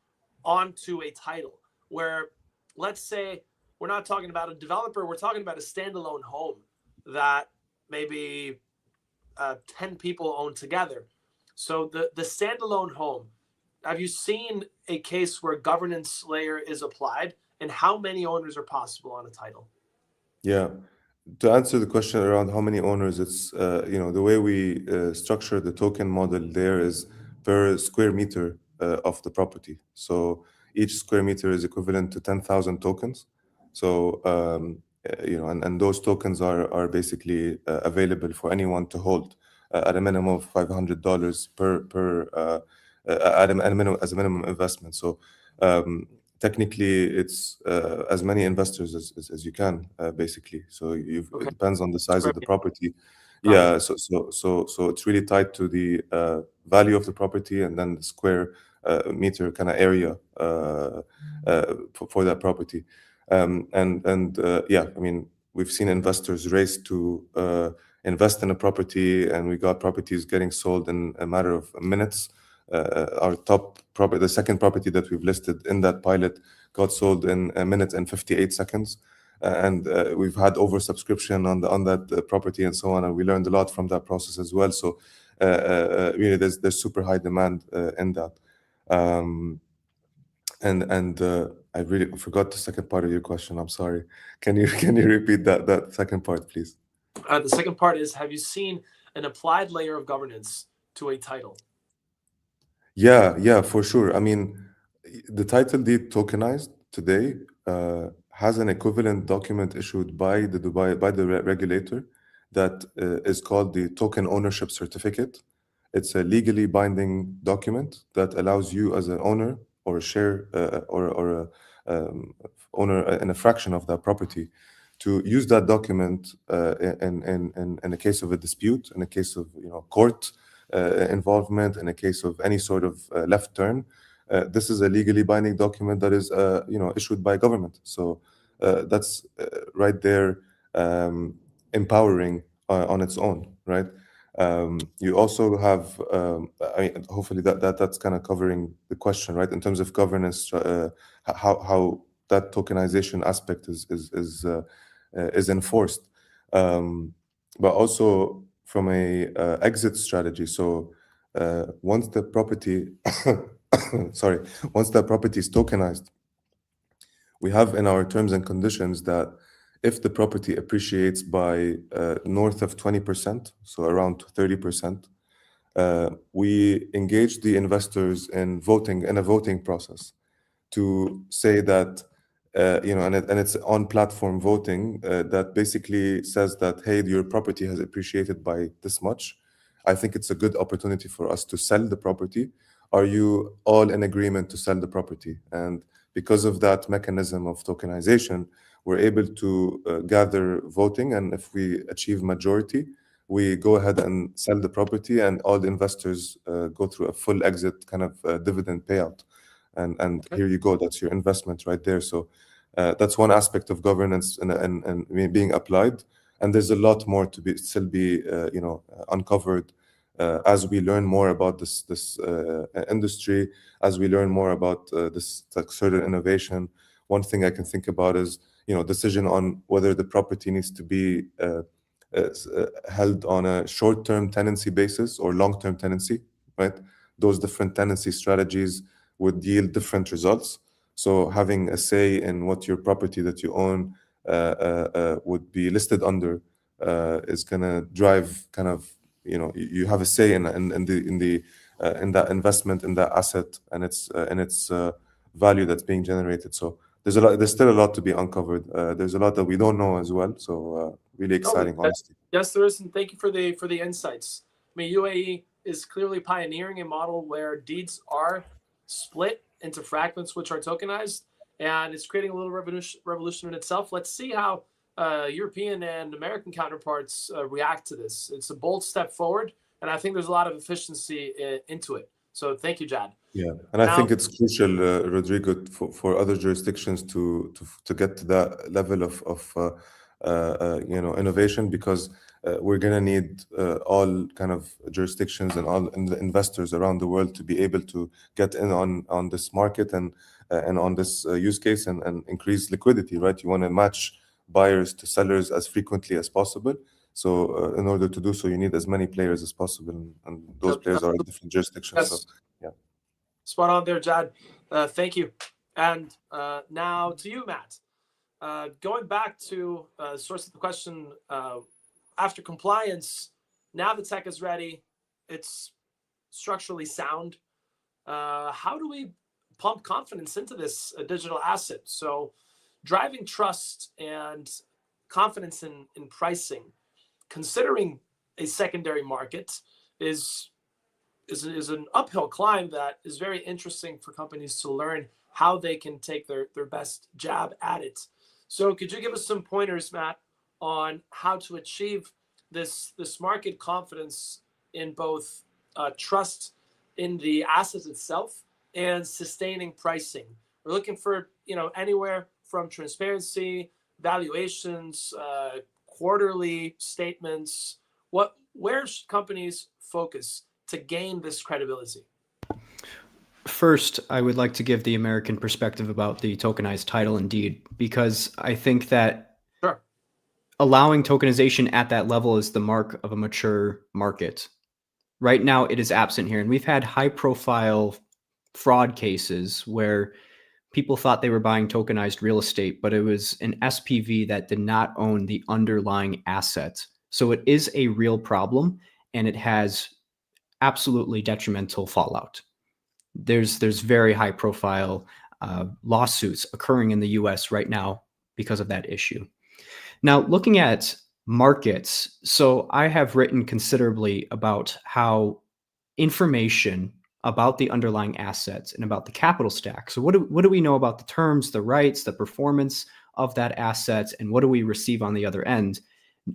onto a title where, let's say, we're not talking about a developer, we're talking about a standalone home that maybe 10 people own together. So the standalone home, have you seen a case where governance layer is applied and how many owners are possible on a title? Yeah. To answer the question around how many owners, it's the way we structure the token model there is per square meter of the property. So each square meter is equivalent to 10,000 tokens. So and those tokens are basically available for anyone to hold at a minimum of $500 at a minimum as a minimum investment. So technically, it's as many investors as you can, basically. So it depends on the size of the property. Yeah. So it's really tied to the value of the property and then the square meter kind of area for that property. Yeah, I mean, we've seen investors race to invest in a property, and we got properties getting sold in a matter of minutes. Our top property, the second property that we've listed in that pilot, got sold in a minute and 58 seconds. And we've had oversubscription on that property and so on, and we learned a lot from that process as well. So really, there's super high demand in that. I really forgot the second part of your question. I'm sorry. Can you repeat that second part, please? The second part is: have you seen an applied layer of governance to a title? Yeah, for sure. I mean, the title deed tokenized today has an equivalent document issued by the regulator that is called the token ownership certificate. It's a legally binding document that allows you as an owner or a share or a owner in a fraction of that property to use that document in a case of a dispute, in a case of court involvement, in a case of any sort of left turn. This is a legally binding document that is issued by government. So that's right there, empowering on its own, right? You also have, I mean, hopefully that's kind of covering the question, right? In terms of governance, how that tokenization aspect is enforced, but also from a exit strategy. So once the property, once that property is tokenized, we have in our terms and conditions that if the property appreciates by north of 20%, so around 30%, we engage the investors in a voting process to say that, and it's on-platform voting that basically says that, hey, your property has appreciated by this much. I think it's a good opportunity for us to sell the property. Are you all in agreement to sell the property? And because of that mechanism of tokenization, we're able to gather voting, and if we achieve majority, we go ahead and sell the property, and all the investors go through a full exit kind of dividend payout. And here you go, that's your investment right there. So that's one aspect of governance and being applied. And there's a lot more to still be uncovered as we learn more about this industry, as we learn more about this sort of innovation. One thing I can think about is decision on whether the property needs to be held on a short-term tenancy basis or long-term tenancy, right? Those different tenancy strategies would yield different results. So having a say in what your property that you own would be listed under is gonna drive kind of you have a say in that investment, in that asset, and its value that's being generated. So there's still a lot to be uncovered. There's a lot that we don't know as well. So really exciting, honestly. Yes, there is, and thank you for the insights. I mean, UAE is clearly pioneering a model where deeds are split into fragments which are tokenized, and it's creating a little revolution in itself. Let's see how European and American counterparts react to this. It's a bold step forward, and I think there's a lot of efficiency into it. So thank you, Jad. Yeah, and I think it's crucial, Rodrigo, for other jurisdictions to get to that level of innovation, because we're going to need all kind of jurisdictions and all investors around the world to be able to get in on this market and on this use case and increase liquidity, right? You want to match buyers to sellers as frequently as possible. So in order to do so, you need as many players as possible, and those players are in different jurisdictions. Yes. So, yeah. Spot on there, Jad. Thank you. And now to you, Matt. Going back to source of the question, after compliance, now the tech is ready. It's structurally sound. How do we pump confidence into this digital asset? So driving trust and confidence in pricing, considering a secondary market is an uphill climb that is very interesting for companies to learn how they can take their best jab at it. So could you give us some pointers, Matt, on how to achieve this market confidence in both trust in the asset itself and sustaining pricing? We're looking for anywhere from transparency, valuations, quarterly statements. Where should companies focus to gain this credibility? First, I would like to give the American perspective about the tokenized title and deed, because I think that Sure. allowing tokenization at that level is the mark of a mature market. Right now, it is absent here. And we've had high-profile fraud cases where people thought they were buying tokenized real estate, but it was an SPV that did not own the underlying asset. So it is a real problem, and it has absolutely detrimental fallout. There's very high profile lawsuits occurring in the US right now because of that issue. Now, looking at markets, so I have written considerably about how information about the underlying assets and about the capital stack. So what do we know about the terms, the rights, the performance of that asset, and what do we receive on the other end?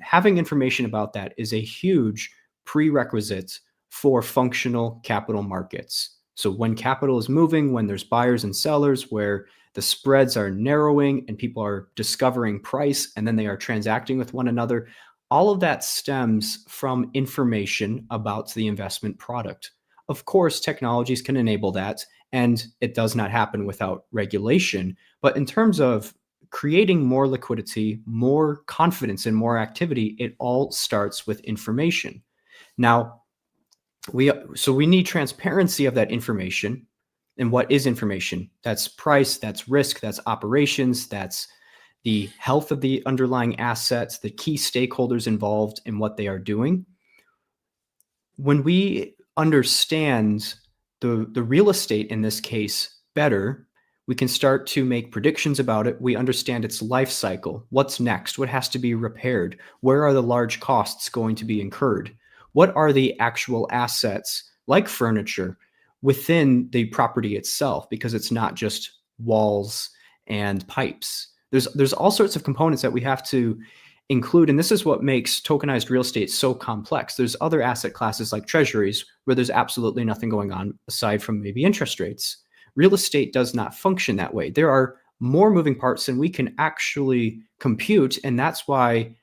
Having information about that is a huge prerequisite for functional capital markets. So when capital is moving, when there's buyers and sellers, where the spreads are narrowing and people are discovering price and then they are transacting with one another, all of that stems from information about the investment product. Of course, technologies can enable that, and it does not happen without regulation. But in terms of creating more liquidity, more confidence, and more activity, it all starts with information. Now, we need transparency of that information. And what is information? That's price, that's risk, that's operations, that's the health of the underlying assets, the key stakeholders involved in what they are doing. When we understand the real estate in this case better, we can start to make predictions about it. We understand its life cycle. What's next? What has to be repaired? Where are the large costs going to be incurred? What are the actual assets, like furniture, within the property itself? Because it's not just walls and pipes. There's all sorts of components that we have to include, and this is what makes tokenized real estate so complex. There's other asset classes like treasuries where there's absolutely nothing going on aside from maybe interest rates. Real estate does not function that way. There are more moving parts than we can actually compute, and that's why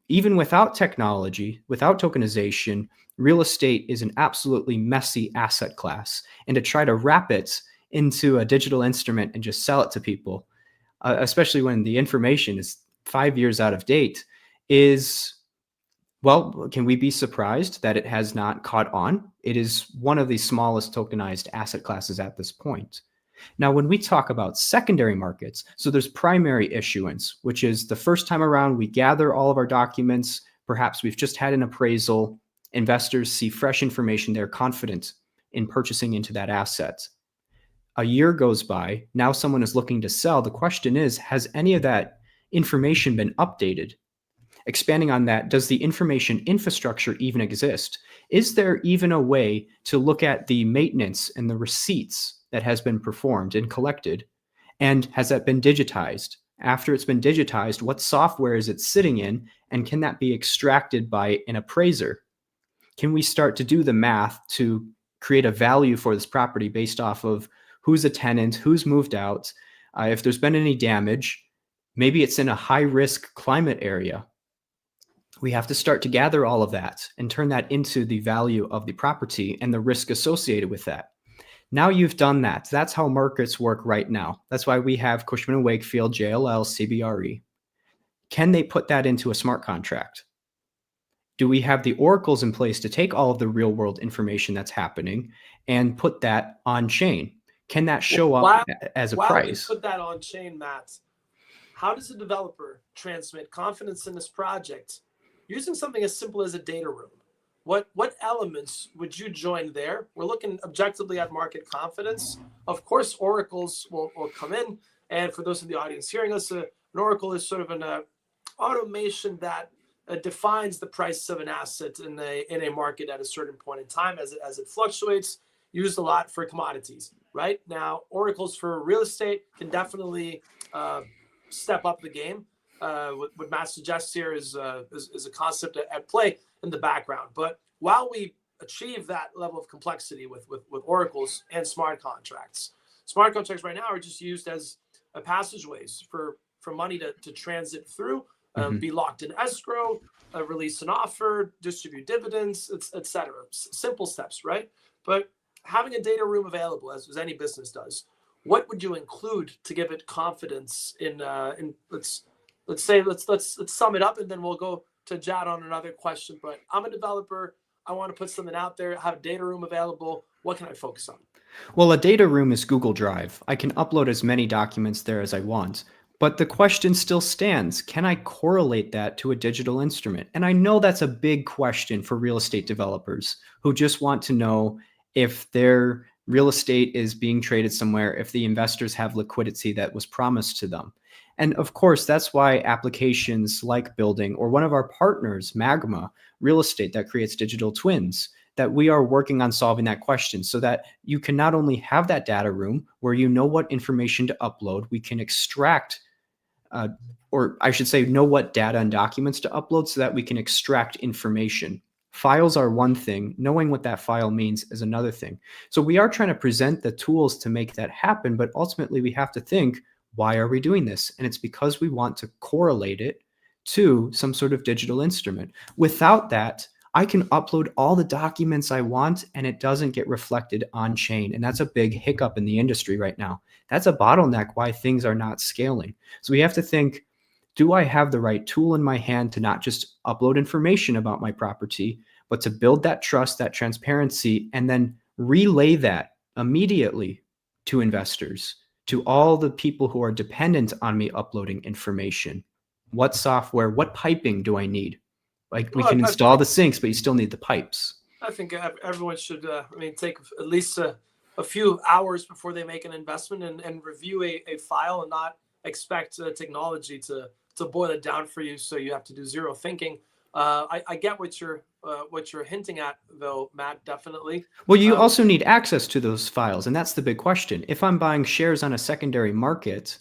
even without technology, without tokenization, real estate is an absolutely messy asset class. And to try to wrap it into a digital instrument and just sell it to people, especially when the information is 5 years out of date, is, well, can we be surprised that it has not caught on? It is one of the smallest tokenized asset classes at this point. Now, when we talk about secondary markets, so there's primary issuance, which is the first time around we gather all of our documents. Perhaps we've just had an appraisal. Investors see fresh information. They're confident in purchasing into that asset. A year goes by. Now someone is looking to sell. The question is, has any of that information been updated? Expanding on that, does the information infrastructure even exist? Is there even a way to look at the maintenance and the receipts that has been performed and collected? And has that been digitized? After it's been digitized, what software is it sitting in? And can that be extracted by an appraiser? Can we start to do the math to create a value for this property based off of who's a tenant, who's moved out, if there's been any damage? Maybe it's in a high-risk climate area. We have to start to gather all of that and turn that into the value of the property and the risk associated with that. Now you've done that. That's how markets work right now. That's why we have Cushman & Wakefield, JLL, CBRE. Can they put that into a smart contract? Do we have the oracles in place to take all of the real world information that's happening and put that on chain? Can that show up as a while price? we put that on chain, Matt, how does a developer transmit confidence in this project using something as simple as a data room? What elements would you join there? We're looking objectively at market confidence. Of course, oracles will come in. And for those in the audience hearing us, an oracle is sort of an automation that defines the price of an asset in a market at a certain point in time as it fluctuates, used a lot for commodities. Right now, oracles for real estate can definitely step up the game. What Matt suggests here is a concept at play in the background. But while we achieve that level of complexity with oracles and smart contracts right now are just used as passageways for money to transit through, be locked in escrow, release an offer, distribute dividends, etc. Simple steps, right? But having a data room available, as any business does, what would you include to give it confidence in let's sum it up, and then we'll go to Jad on another question. But I'm a developer. I want to put something out there, have a data room available. What can I focus on? Well, a data room is Google Drive. I can upload as many documents there as I want. But the question still stands, can I correlate that to a digital instrument? And I know that's a big question for real estate developers who just want to know if their real estate is being traded somewhere, if the investors have liquidity that was promised to them. And of course, that's why applications like Building, or one of our partners, Magma Real Estate, that creates digital twins, that we are working on solving that question so that you can not only have that data room where you know what information to upload, we can extract, or I should say, know what data and documents to upload so that we can extract information. Files are one thing. Knowing what that file means is another thing. So we are trying to present the tools to make that happen, but ultimately we have to think, why are we doing this? And it's because we want to correlate it to some sort of digital instrument. Without that, I can upload all the documents I want and it doesn't get reflected on chain. And that's a big hiccup in the industry right now. That's a bottleneck why things are not scaling. So we have to think, do I have the right tool in my hand to not just upload information about my property, but to build that trust, that transparency, and then relay that immediately to investors, to all the people who are dependent on me uploading information? What software, what piping do I need? Like, we can install the sinks, but you still need the pipes. I think everyone should take at least a few hours before they make an investment and review a file, and not expect technology to boil it down for you, so you have to do zero thinking. I get what you're hinting at, though, Matt, definitely. Well, you also need access to those files, and that's the big question. If I'm buying shares on a secondary market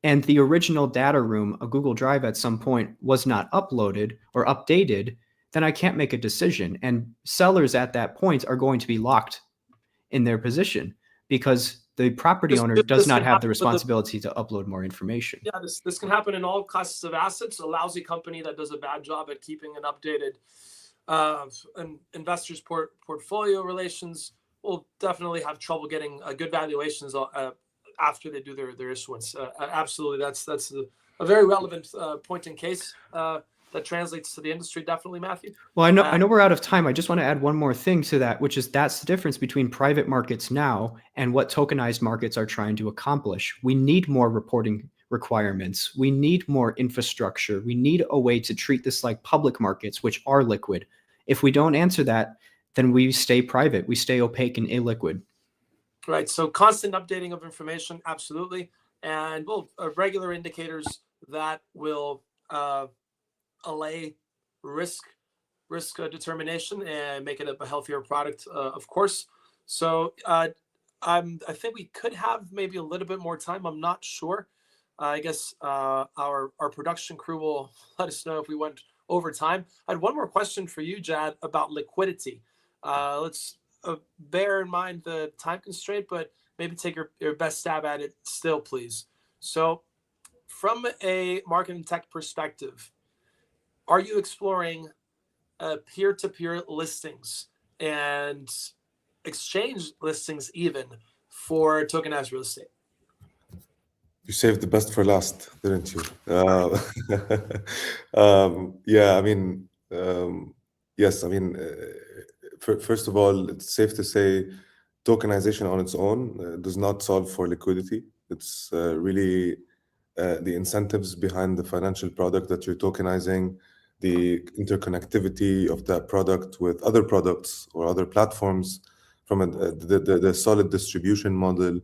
and the original data room, a Google Drive at some point, was not uploaded or updated, then I can't make a decision. And sellers at that point are going to be locked in their position because the property owner does not have the responsibility to upload more information. Yeah, this can happen in all classes of assets. A lousy company that does a bad job at keeping an updated an investor's portfolio relations will definitely have trouble getting good valuations after they do their issuance. Absolutely, that's a very relevant point in case that translates to the industry, definitely, Matthew. Well, I know we're out of time. I just want to add one more thing to that, which is that's the difference between private markets now and what tokenized markets are trying to accomplish. We need more reporting requirements. We need more infrastructure. We need a way to treat this like public markets, which are liquid. If we don't answer that, then we stay private. We stay opaque and illiquid. Right. So constant updating of information, absolutely. And regular indicators that will allay risk determination and make it a healthier product, of course. So I think we could have maybe a little bit more time. I'm not sure. I guess our production crew will let us know if we went over time. I had one more question for you, Jad, about liquidity. Let's bear in mind the time constraint, but maybe take your best stab at it still, please. So from a market and tech perspective, are you exploring peer-to-peer listings and exchange listings even for tokenized real estate? You saved the best for last, didn't you? Yeah, I mean, yes, I mean, first of all, it's safe to say tokenization on its own does not solve for liquidity. It's really the incentives behind the financial product that you're tokenizing, the interconnectivity of that product with other products or other platforms, from the solid distribution model,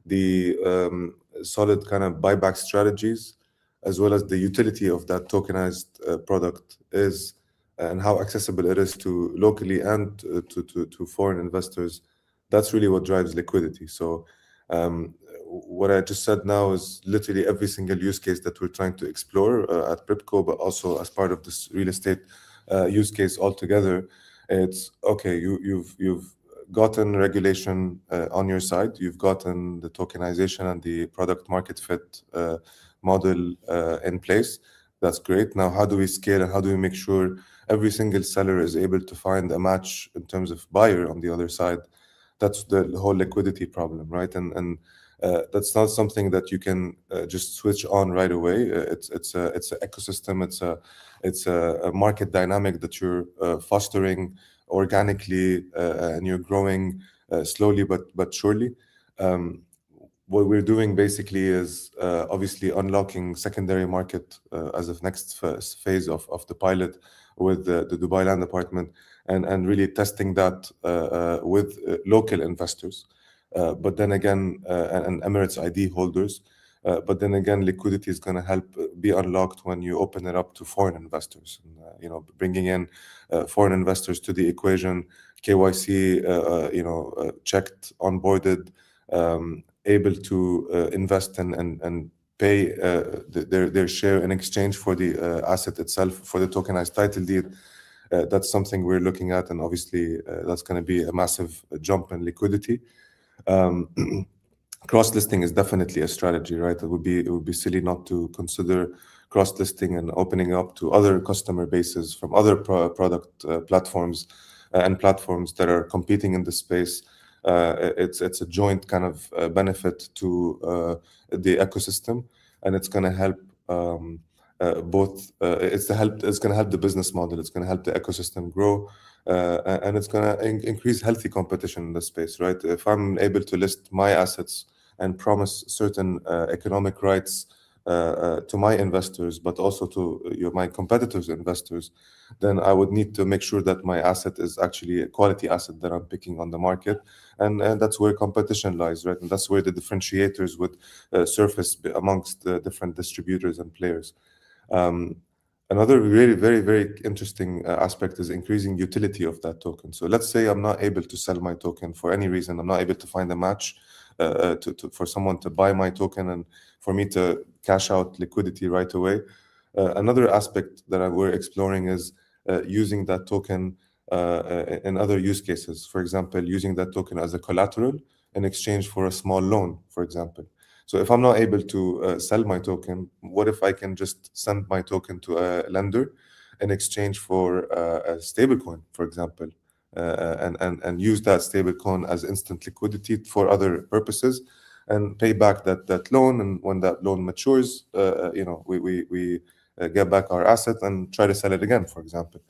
the solid kind of buyback strategies, as well as the utility of that tokenized product is, and how accessible it is to locally and to foreign investors. That's really what drives liquidity. So what I just said now is literally every single use case that we're trying to explore at Prypco, but also as part of this real estate use case altogether. It's okay. You've gotten regulation on your side. You've gotten the tokenization and the product market fit model in place. That's great. Now, how do we scale and how do we make sure every single seller is able to find a match in terms of buyer on the other side? That's the whole liquidity problem, right? And that's not something that you can just switch on right away. It's an ecosystem. It's a market dynamic that you're fostering organically, and you're growing slowly but surely. What we're doing basically is obviously unlocking secondary market as of next phase of the pilot with the Dubai Land Department, and really testing that with local investors. But then again, and Emirates ID holders. But then again, liquidity is going to help be unlocked when you open it up to foreign investors. And, bringing in foreign investors to the equation, KYC, checked, onboarded, able to invest and pay their share in exchange for the asset itself, for the tokenized title deed. That's something we're looking at, and obviously that's going to be a massive jump in liquidity. Cross-listing is definitely a strategy, right? It would be silly not to consider cross-listing and opening up to other customer bases from other product platforms and platforms that are competing in the space. It's a joint kind of benefit to the ecosystem, and it's going to help both. It's going to help the business model. It's going to help the ecosystem grow. And it's going to increase healthy competition in the space, right? If I'm able to list my assets and promise certain economic rights to my investors, but also to my competitors' investors, then I would need to make sure that my asset is actually a quality asset that I'm picking on the market. And that's where competition lies, right? And that's where the differentiators would surface amongst the different distributors and players. Another really very, very interesting aspect is increasing utility of that token. So let's say I'm not able to sell my token for any reason. I'm not able to find a match for someone to buy my token and for me to cash out liquidity right away. Another aspect that we're exploring is using that token in other use cases. For example, using that token as a collateral in exchange for a small loan, for example. So if I'm not able to sell my token, what if I can just send my token to a lender in exchange for a stablecoin, for example, and use that stablecoin as instant liquidity for other purposes, and pay back that loan. And when that loan matures, we get back our asset and try to sell it again, for example.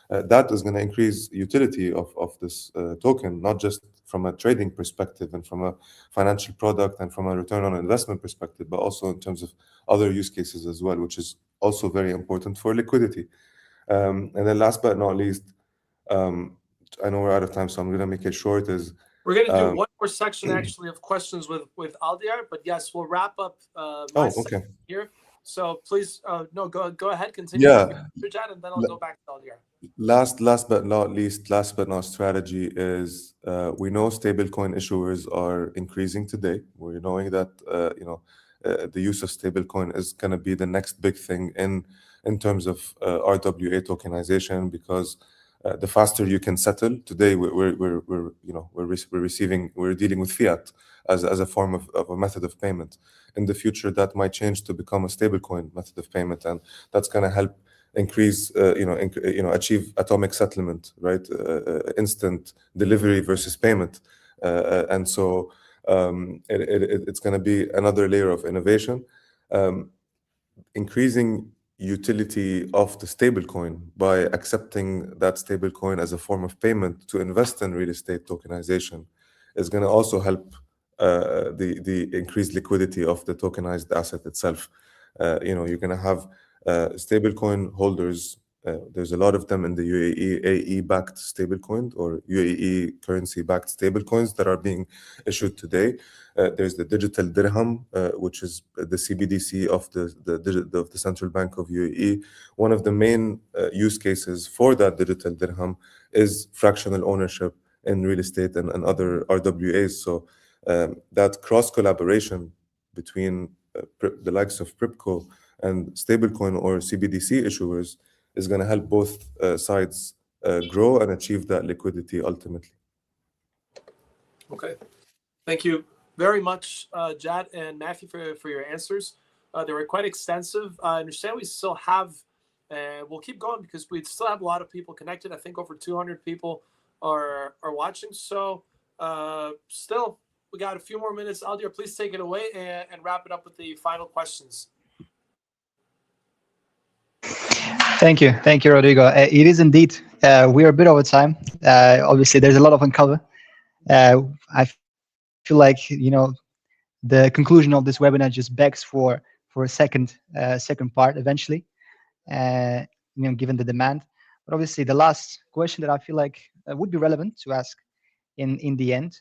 That is going to increase utility of this token, not just from a trading perspective and from a financial product and from a return on investment perspective, but also in terms of other use cases as well, which is also very important for liquidity. And then last but not least, I know we're out of time, so I'm going to make it short. We're going to do one more section actually of questions with Aldiyar, but yes, we'll wrap up my section here. So please, no, go ahead, continue your chat, and then I'll go back to Aldiyar. Last but not least, last but not strategy is we know stablecoin issuers are increasing today. We're knowing that the use of stablecoin is going to be the next big thing in terms of RWA tokenization, because the faster you can settle today, we're dealing with fiat as a form of a method of payment. In the future, that might change to become a stablecoin method of payment, and that's going to help increase, achieve atomic settlement, right? Instant delivery versus payment, and so it's going to be another layer of innovation, increasing utility of the stablecoin by accepting that stablecoin as a form of payment to invest in real estate tokenization is going to also help the increased liquidity of the tokenized asset itself. You're going to have stablecoin holders. There's a lot of them in the UAE, AE-backed stablecoin or UAE currency-backed stablecoins that are being issued today. There's the digital dirham, which is the CBDC of the Central Bank of UAE. One of the main use cases for that digital dirham is fractional ownership in real estate and other RWAs. So that cross collaboration between the likes of Prypco and stablecoin or CBDC issuers is going to help both sides grow and achieve that liquidity ultimately. Okay. Thank you very much, Jad and Matthew, for your answers. They were quite extensive. I understand we still have, and we'll keep going because we still have a lot of people connected. I think over 200 people are watching. So still, we got a few more minutes. Aldiyar, please take it away and wrap it up with the final questions. Thank you, Rodrigo. It is indeed. We are a bit over time. Obviously, there's a lot of uncover. I feel like the conclusion of this webinar just begs for a second part eventually. Given the demand. But obviously, the last question that I feel like would be relevant to ask in the end,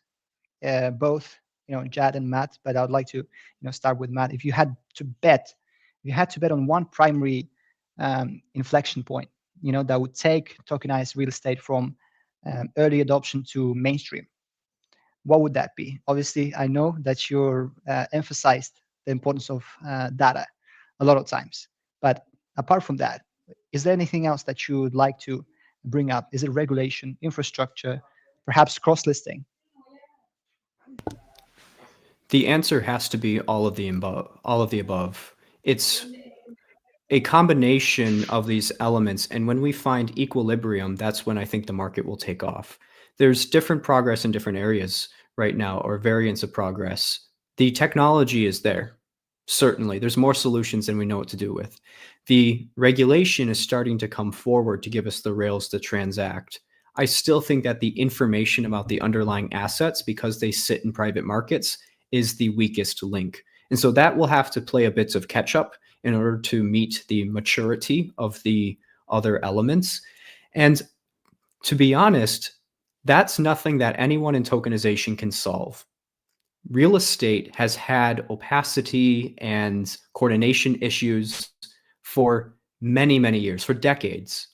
both Jad and Matt. But I would like to start with Matt. If you had to bet on one primary inflection point, that would take tokenized real estate from early adoption to mainstream, what would that be? Obviously, I know that you're emphasized the importance of data a lot of times, but apart from that, is there anything else that you would like to bring up? Is it regulation, infrastructure, perhaps cross-listing? The answer has to be all of the above. It's a combination of these elements, and when we find equilibrium, that's when I think the market will take off. There's different progress in different areas right now, or variants of progress. The technology is there. Certainly, there's more solutions than we know what to do with. The regulation is starting to come forward to give us the rails to transact. I still think that the information about the underlying assets, because they sit in private markets, is the weakest link. And so that will have to play a bit of catch up in order to meet the maturity of the other elements. And to be honest, that's nothing that anyone in tokenization can solve. Real estate has had opacity and coordination issues for many, many years, for decades.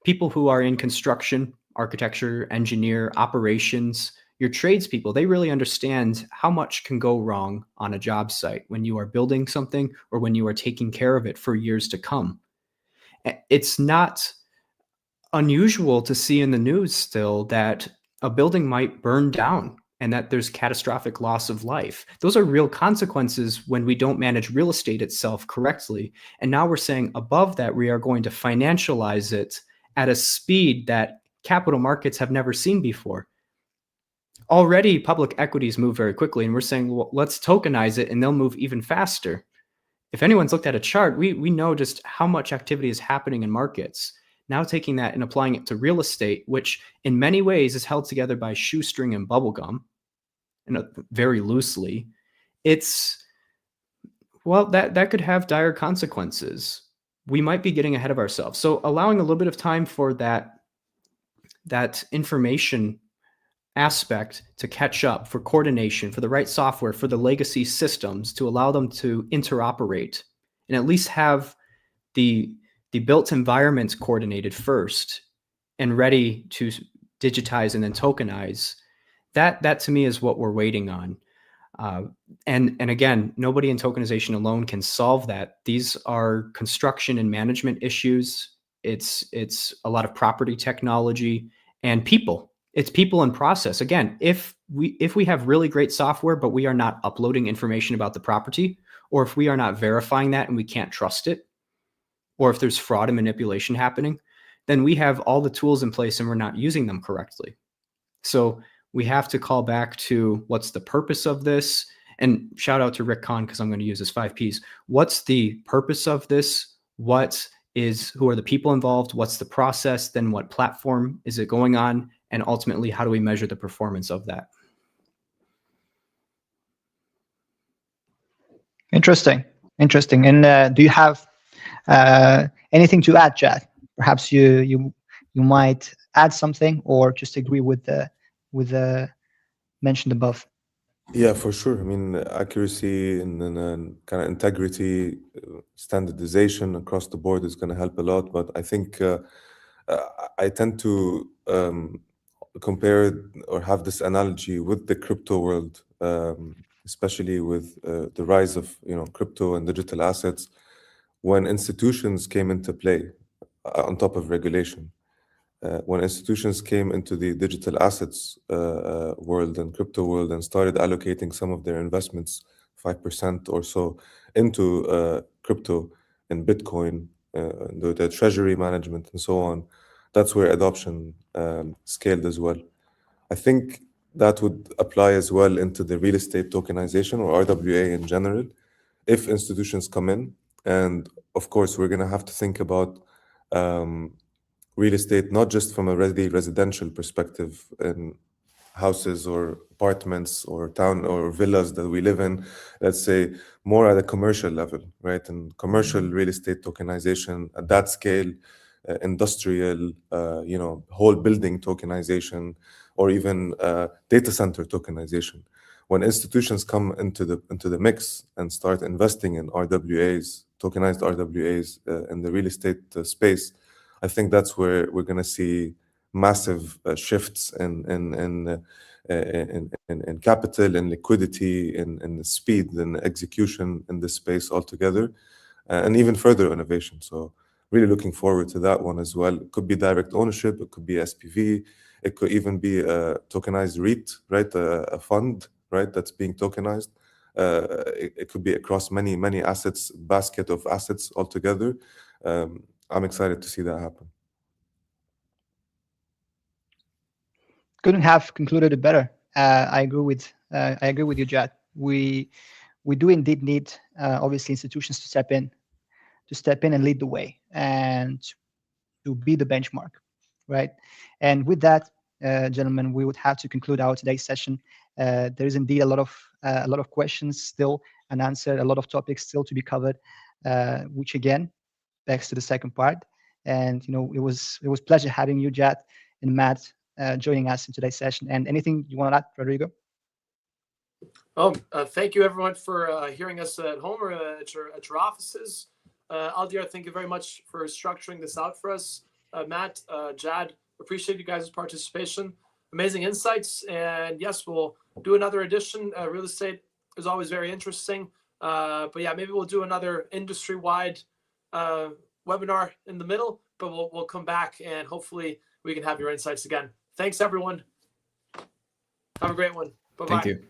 People who are in construction, architecture, engineer, operations, your tradespeople, they really understand how much can go wrong on a job site when you are building something or when you are taking care of it for years to come. It's not unusual to see in the news still that a building might burn down and that there's catastrophic loss of life. Those are real consequences when we don't manage real estate itself correctly. And now we're saying above that, we are going to financialize it at a speed that capital markets have never seen before. Already public equities move very quickly, and we're saying, well, let's tokenize it and they'll move even faster. If anyone's looked at a chart, we know just how much activity is happening in markets. Now taking that and applying it to real estate, which in many ways is held together by shoestring and bubblegum, and very loosely, that could have dire consequences. We might be getting ahead of ourselves. So allowing a little bit of time for that information aspect to catch up, for coordination, for the right software, for the legacy systems to allow them to interoperate and at least have the built environments coordinated first and ready to digitize and then tokenize. That to me is what we're waiting on. And again, nobody in tokenization alone can solve that. These are construction and management issues. It's a lot of property technology and people. It's people and process. Again, if we have really great software, but we are not uploading information about the property, or if we are not verifying that and we can't trust it, or if there's fraud and manipulation happening, then we have all the tools in place and we're not using them correctly. So we have to call back to what's the purpose of this, and shout out to Rick Kahn, because I'm going to use his 5 Ps. What's the purpose of this? Who are the people involved? What's the process? Then what platform is it going on? And ultimately, how do we measure the performance of that? Interesting. And do you have anything to add, Chad? Perhaps you might add something, or just agree with the mentioned above. Yeah, for sure. I mean, accuracy and kind of integrity, standardization across the board is going to help a lot. But I think I tend to compare or have this analogy with the crypto world, especially with the rise of crypto and digital assets, when institutions came into play on top of regulation. When institutions came into the digital assets world and crypto world and started allocating some of their investments, 5% or so, into crypto and Bitcoin, the treasury management and so on, that's where adoption scaled as well. I think that would apply as well into the real estate tokenization or RWA in general. If institutions come in, and of course, we're going to have to think about real estate, not just from a residential perspective in houses or apartments or town or villas that we live in, let's say more at a commercial level, right? And commercial real estate tokenization at that scale, industrial, whole building tokenization, or even data center tokenization. When institutions come into the mix and start investing in RWAs, tokenized RWAs in the real estate space, I think that's where we're going to see massive shifts in capital and liquidity and speed and execution in this space altogether, and even further innovation. So really looking forward to that one as well. It could be direct ownership, it could be SPV, it could even be a tokenized REIT, right? A fund, right? That's being tokenized. It could be across many assets, basket of assets altogether. I'm excited to see that happen. Couldn't have concluded it better. I agree with you, Jad. We do indeed need obviously institutions to step in and lead the way and to be the benchmark, right? And with that, gentlemen, we would have to conclude our today's session. There is indeed a lot of questions still unanswered, a lot of topics still to be covered, which again begs to the second part. And it was pleasure having you, Jad and Matt, joining us in today's session. And anything you want to add, Rodrigo? Thank you everyone for hearing us at home or at your offices. Aldiyar, thank you very much for structuring this out for us. Matt, Jad, appreciate you guys' participation. Amazing insights. And yes, we'll do another edition. Real estate is always very interesting. But yeah, maybe we'll do another industry-wide webinar in the middle, but we'll come back and hopefully we can have your insights again. Thanks, everyone. Have a great one. Bye-bye. Thank you.